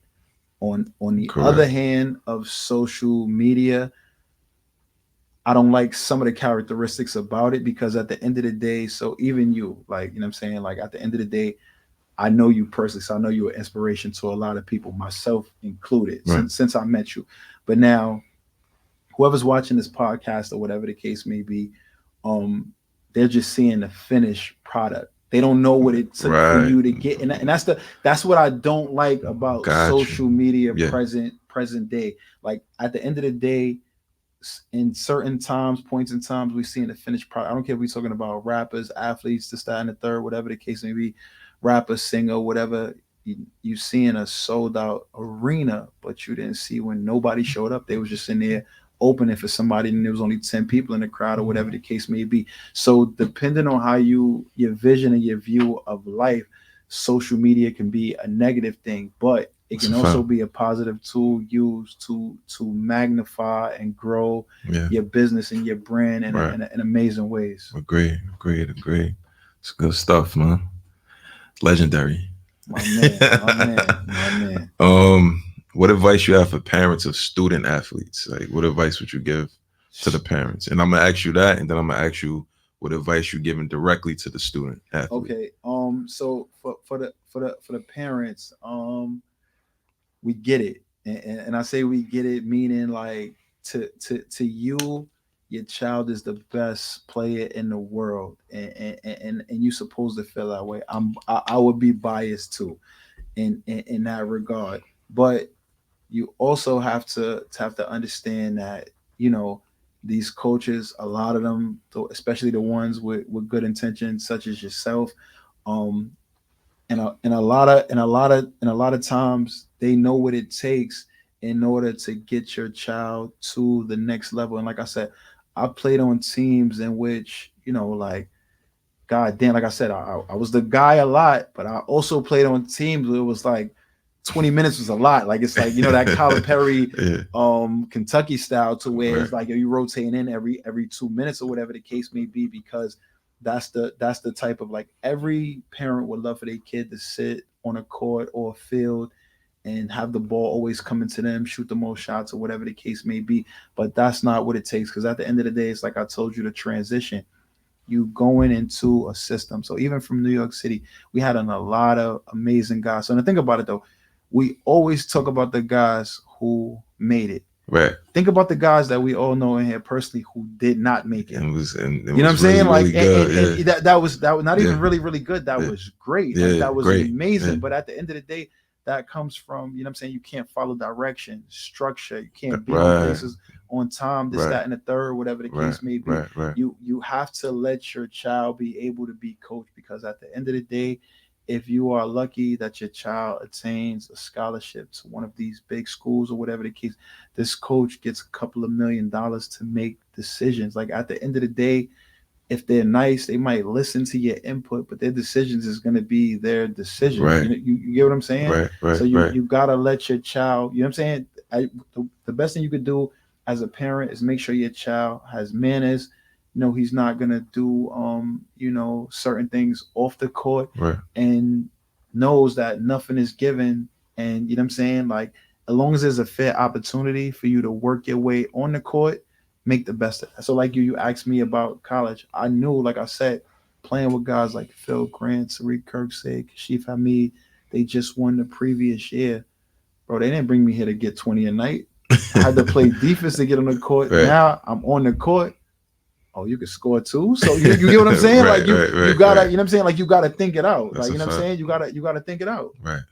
On the Correct. Other hand of social media, I don't like some of the characteristics about it, because at the end of the day, so even you, like, what I'm saying, like, at the end of the day, I know you personally, so I know you're an inspiration to a lot of people, myself included, since I met you. But now, whoever's watching this podcast or whatever the case may be, they're just seeing the finished product. They don't know what it took for you to get, and that's what I don't like about social media present day. Like, at the end of the day, in certain points in times, we're seeing the finished product. I don't care if we're talking about rappers, athletes, this, that, and the third, whatever the case may be, rapper, singer, whatever. You seeing a sold out arena, but you didn't see when nobody showed up. They was just in there open it for somebody and there was only 10 people in the crowd or whatever the case may be. So depending on how your vision and your view of life, social media can be a negative thing, but it can also be a positive tool used to magnify and grow your business and your brand in amazing ways. Agreed. It's good stuff, man. Legendary. My man. What advice you have for parents of student athletes? Like, what advice would you give to the parents? And I'm gonna ask you that, and then I'm gonna ask you what advice you're giving directly to the student athlete. Okay. So for the parents, we get it, and I say we get it, meaning like to you, your child is the best player in the world, and you're supposed to feel that way. I would be biased too, in that regard, but you also have to understand that, you know, these coaches, a lot of them, especially the ones with good intentions, such as yourself, and a lot of times they know what it takes in order to get your child to the next level. And like I said, I played on teams in which, you know, like, God damn, like I said, I was the guy a lot, but I also played on teams where it was like 20 minutes was a lot. Like, it's like, you know, that Calipari, Kentucky style, to where it's like, you rotating in every 2 minutes or whatever the case may be, because that's the type of, like, every parent would love for their kid to sit on a court or a field and have the ball always coming to them, shoot the most shots or whatever the case may be. But that's not what it takes, because at the end of the day, it's like I told you, the transition. You going into a system. So even from New York City, we had a lot of amazing guys. So, and think about it though, we always talk about the guys who made it. Right. Think about the guys that we all know in here personally who did not make it. You know what I'm saying? Really, like, really and that was not even really good. That was great. Yeah, like, that was great. amazing. Yeah. But at the end of the day, that comes from, you know what I'm saying, you can't follow direction, structure. You can't be on places on time, this, that, and the third, whatever the case may be. You have to let your child be able to be coached, because at the end of the day, if you are lucky that your child attains a scholarship to one of these big schools or whatever the case, this coach gets a couple of $1 million to make decisions. Like, at the end of the day, if they're nice, they might listen to your input, but their decisions is going to be their decision. Right. You get what I'm saying? Right. So you got to let your child, you know what I'm saying? The best thing you could do as a parent is make sure your child has manners. You know, he's not going to do, you know, certain things off the court, and knows that nothing is given. And, you know what I'm saying? Like, as long as there's a fair opportunity for you to work your way on the court, make the best of it. So like you asked me about college. I knew, like I said, playing with guys like Phil Grant, Tariq Kirksey, Kashif Hamid, they just won the previous year. Bro, they didn't bring me here to get 20 a night. I had to play defense to get on the court. Now I'm on the court. Oh, you can score too. So you get what I'm saying? Like, you gotta, you know what I'm saying? Like, you gotta think it out. That's like, you know what I'm saying? You gotta think it out. Right.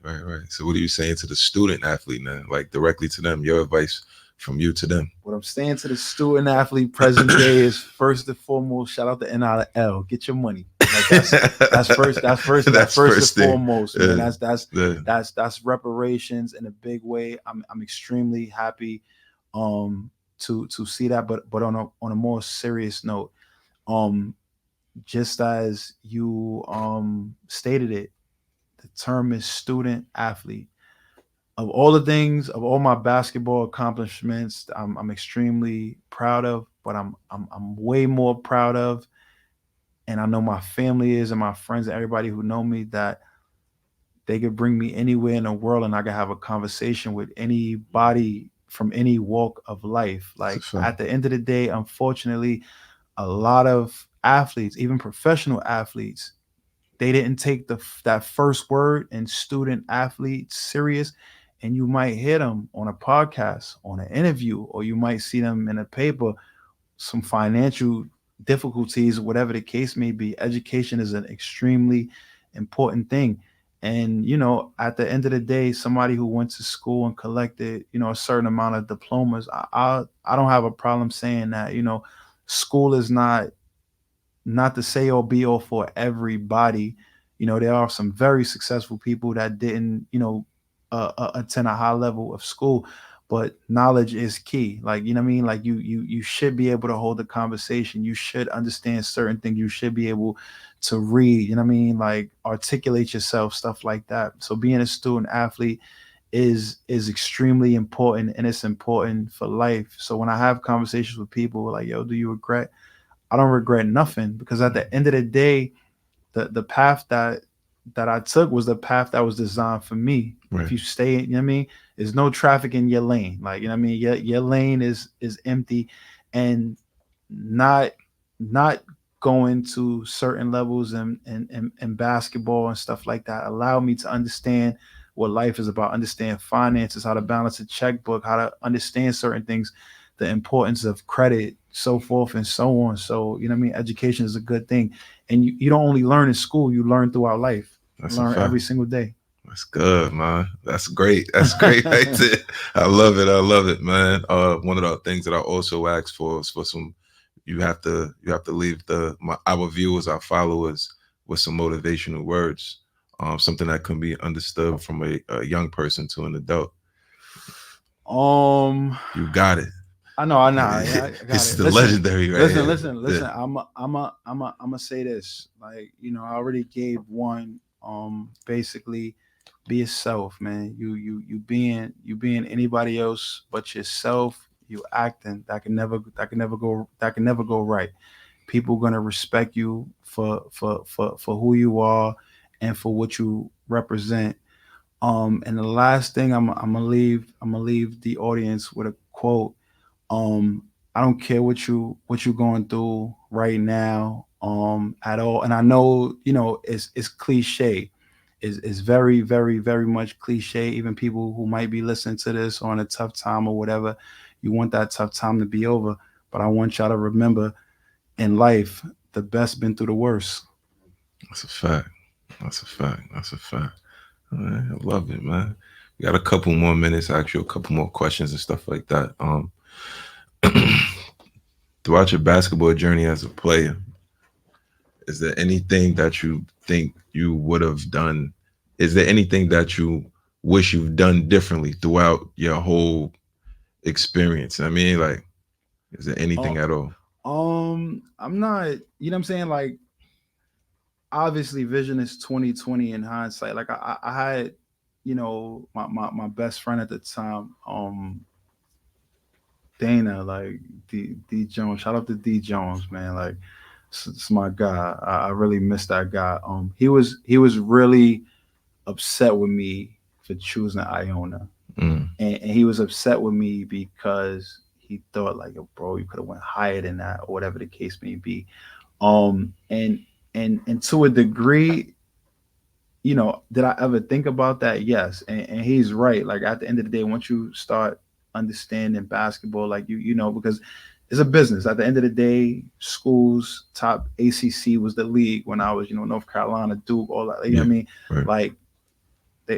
So what are you saying to the student athlete now? Like, directly to them, your advice from you to them. What I'm saying to the student athlete present day is, first and foremost, shout out to NIL. Get your money. Like, that's first and foremost, man. That's reparations in a big way. I'm extremely happy to see that, but on a more serious note, just as you stated it, the term is student athlete. Of all the things, of all my basketball accomplishments, I'm extremely proud of, but I'm way more proud of, and I know my family is, and my friends and everybody who know me, that they could bring me anywhere in the world and I could have a conversation with anybody from any walk of life. Like, at the end of the day, unfortunately, a lot of athletes, even professional athletes, they didn't take that first word in student athlete serious. And you might hear them on a podcast, on an interview, or you might see them in a paper, some financial difficulties, whatever the case may be. Education is an extremely important thing. And, you know, at the end of the day, somebody who went to school and collected, you know, a certain amount of diplomas, I don't have a problem saying that, you know, school is not the say or be all for everybody. You know, there are some very successful people that didn't, you know, attend a high level of school. but knowledge is key. Like, you know what I mean? Like you should be able to hold a conversation. You should understand certain things. You should be able to read, you know what I mean? Like articulate yourself, stuff like that. So being a student athlete is extremely important, and it's important for life. So when I have conversations with people like, yo, do you regret? I don't regret nothing, because at the end of the day, the path that I took was the path that was designed for me. Right. If you stay, you know what I mean, there's no traffic in your lane. Like, you know what I mean, your lane is empty, and not going to certain levels in basketball and stuff like that allowed me to understand what life is about, understand finances, how to balance a checkbook, how to understand certain things, the importance of credit, so forth and so on. So, you know what I mean? Education is a good thing. And you don't only learn in school, you learn throughout life. That's learn every single day. That's good, man. That's great. That's great right there. I love it. I love it, man. One of the things that I also ask for is for some, you have to leave our viewers, our followers with some motivational words. Something that can be understood from a young person to an adult. You got it. I know. I got it's it. The legendary, right? Listen. Yeah. I'm a say this. Like, you know, I already gave one. Basically, be yourself, man. You being anybody else but yourself. You acting that can never go right. People gonna respect you for who you are and for what you represent. And the last thing I'm gonna leave the audience with a quote. I don't care what you're going through right now at all. And I know, you know, it's cliche. It's very, very, very much cliche. Even people who might be listening to this on a tough time or whatever, you want that tough time to be over. But I want y'all to remember, in life, the best been through the worst. That's a fact. That's a fact. That's a fact. I love it, man. We got a couple more minutes, actually, a couple more questions and stuff like that. Throughout your basketball journey as a player, is there anything that you think you would have done? Is there anything that you wish you've done differently throughout your whole experience? I mean, like, is there anything at all? I'm not, you know what I'm saying? Like, obviously vision is 20/20 in hindsight. Like I had, you know, my best friend at the time, Dana, like D Jones. Shout out to D Jones, man. Like, it's my guy. I really miss that guy. He was really upset with me for choosing Iona, and he was upset with me because he thought like, yo, bro, you could have went higher than that, or whatever the case may be. And to a degree, you know, did I ever think about that? Yes, and he's right. Like, at the end of the day, once you start understanding basketball, like you know, because it's a business. At the end of the day, schools, top ACC was the league when I was, you know, North Carolina, Duke, all that. You know what I mean? Right. Like,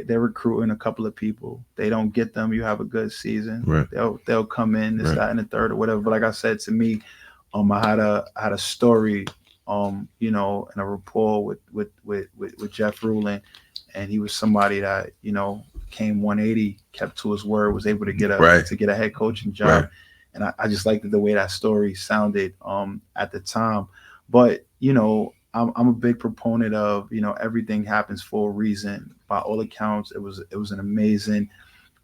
they're recruiting a couple of people. They don't get them. You have a good season. Right. They'll come in, this, that, and the third, or whatever. But like I said, to me, I had a story, you know, and a rapport with Jeff Rulin, and he was somebody that, you know, came 180, kept to his word, was able to get a head coaching job. Right. And I just liked the way that story sounded at the time. But, you know, I'm a big proponent of, you know, everything happens for a reason. By all accounts, it was an amazing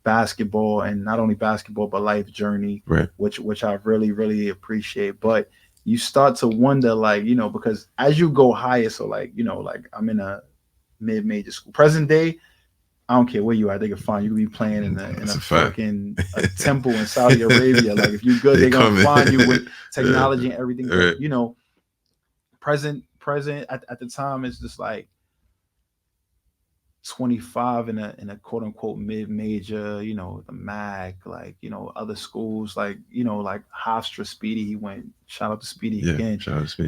basketball, and not only basketball, but life journey, right, which I really, really appreciate. But you start to wonder, like, you know, because as you go higher, so like, you know, like I'm in a mid-major school. Present day, I don't care where you are, they can find you. Could be playing in a fucking temple in Saudi Arabia. Like, if you're good, they're gonna find you with technology and everything. But, you know, present at the time, it's just like 25 in a quote unquote mid-major, you know, the MAAC, like, you know, other schools, like, you know, like Hofstra, Speedy, he went, shout out to Speedy again,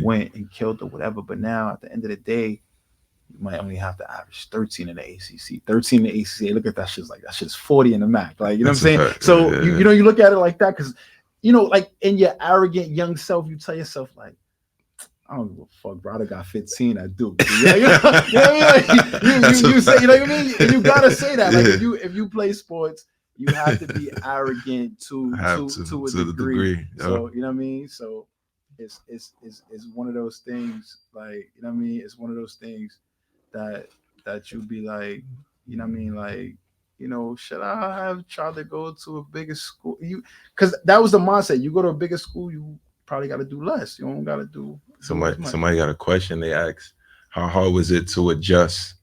went and killed or whatever. But now at the end of the day, you might only have to average 13 in the ACC. 13 in the ACC. Look at that shit's like, that shit's 40 in the MAAC. Like, you know what I'm saying? Fact. So you know, you look at it like that, because, you know, like, in your arrogant young self, you tell yourself, like, I don't give a fuck, bro. I got 15 at Duke. You know what I mean? You say, you know what I mean? And you gotta say that. Like, if you play sports, you have to be arrogant to a degree. Yep. So you know what I mean. So it's one of those things. Like you know what I mean. It's one of those things that you be like, you know what I mean, like. You know, should I have tried to go to a bigger school? Because that was the mindset. You go to a bigger school, you probably got to do less. You don't got to do. Somebody got a question. They asked, how hard was it to adjust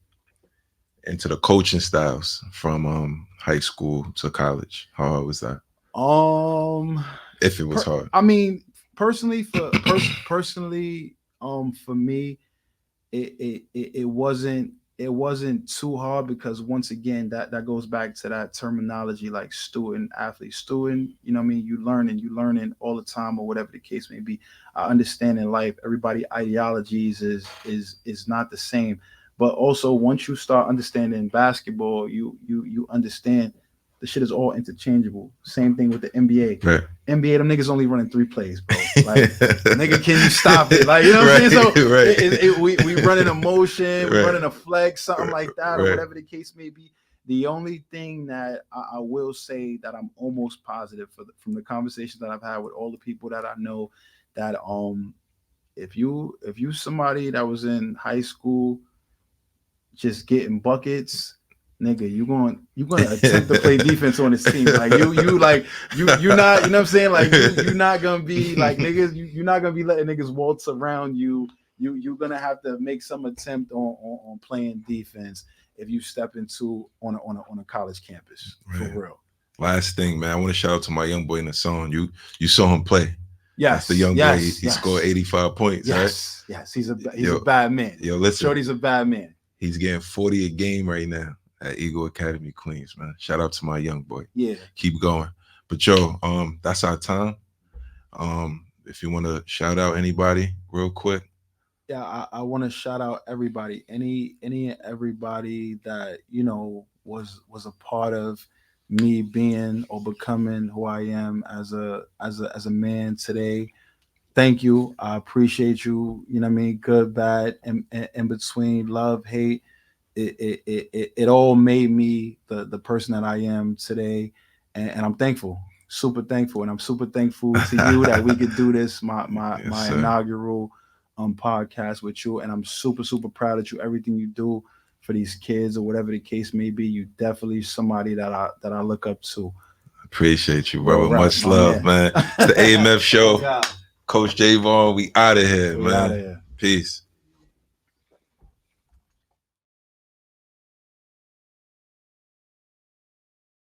into the coaching styles from high school to college? How hard was that? If it was hard. I mean, personally, for me, it wasn't too hard because once again that goes back to that terminology like student athlete. Student, you know what I mean, you learning all the time or whatever the case may be. I understand in life everybody ideologies is not the same, but also once you start understanding basketball, you understand the shit is all interchangeable. Same thing with the NBA. Right. NBA, them niggas only running 3 plays, bro. Like, nigga, can you stop it? Like, you know what I'm saying? So we running a motion, we running a flex, something like that, or whatever the case may be. The only thing that I will say that I'm almost positive from the conversations that I've had with all the people that I know, that if you somebody that was in high school just getting buckets, nigga, you gonna attempt to play defense on this team. Like you're not, you know what I'm saying? Like you're not gonna be like niggas, you're not gonna be letting niggas waltz around you. You're gonna have to make some attempt on playing defense if you step into on a college campus. Right. For real. Last thing, man, I want to shout out to my young boy in the song. You saw him play. Yes, that's the young boy. He scored 85 points. Yes, right? Yes, he's a bad man. Yo, listen, Shorty's a bad man. He's getting 40 a game right now at Eagle Academy, Queens, man. Shout out to my young boy. Yeah. Keep going. But yo, that's our time. If you want to shout out anybody real quick. Yeah, I want to shout out everybody. Any and everybody that, you know, was a part of me being or becoming who I am as a man today. Thank you. I appreciate you. You know what I mean? Good, bad, and in between, love, hate. It all made me the person that I am today, and I'm thankful, super thankful, and I'm super thankful to you that we could do this, my inaugural podcast with you, and I'm super proud of you. Everything you do for these kids or whatever the case may be, you definitely somebody that I look up to. Appreciate you, brother. Much love, man. It's the AMF show. Coach Javon, we out of here, man. Peace.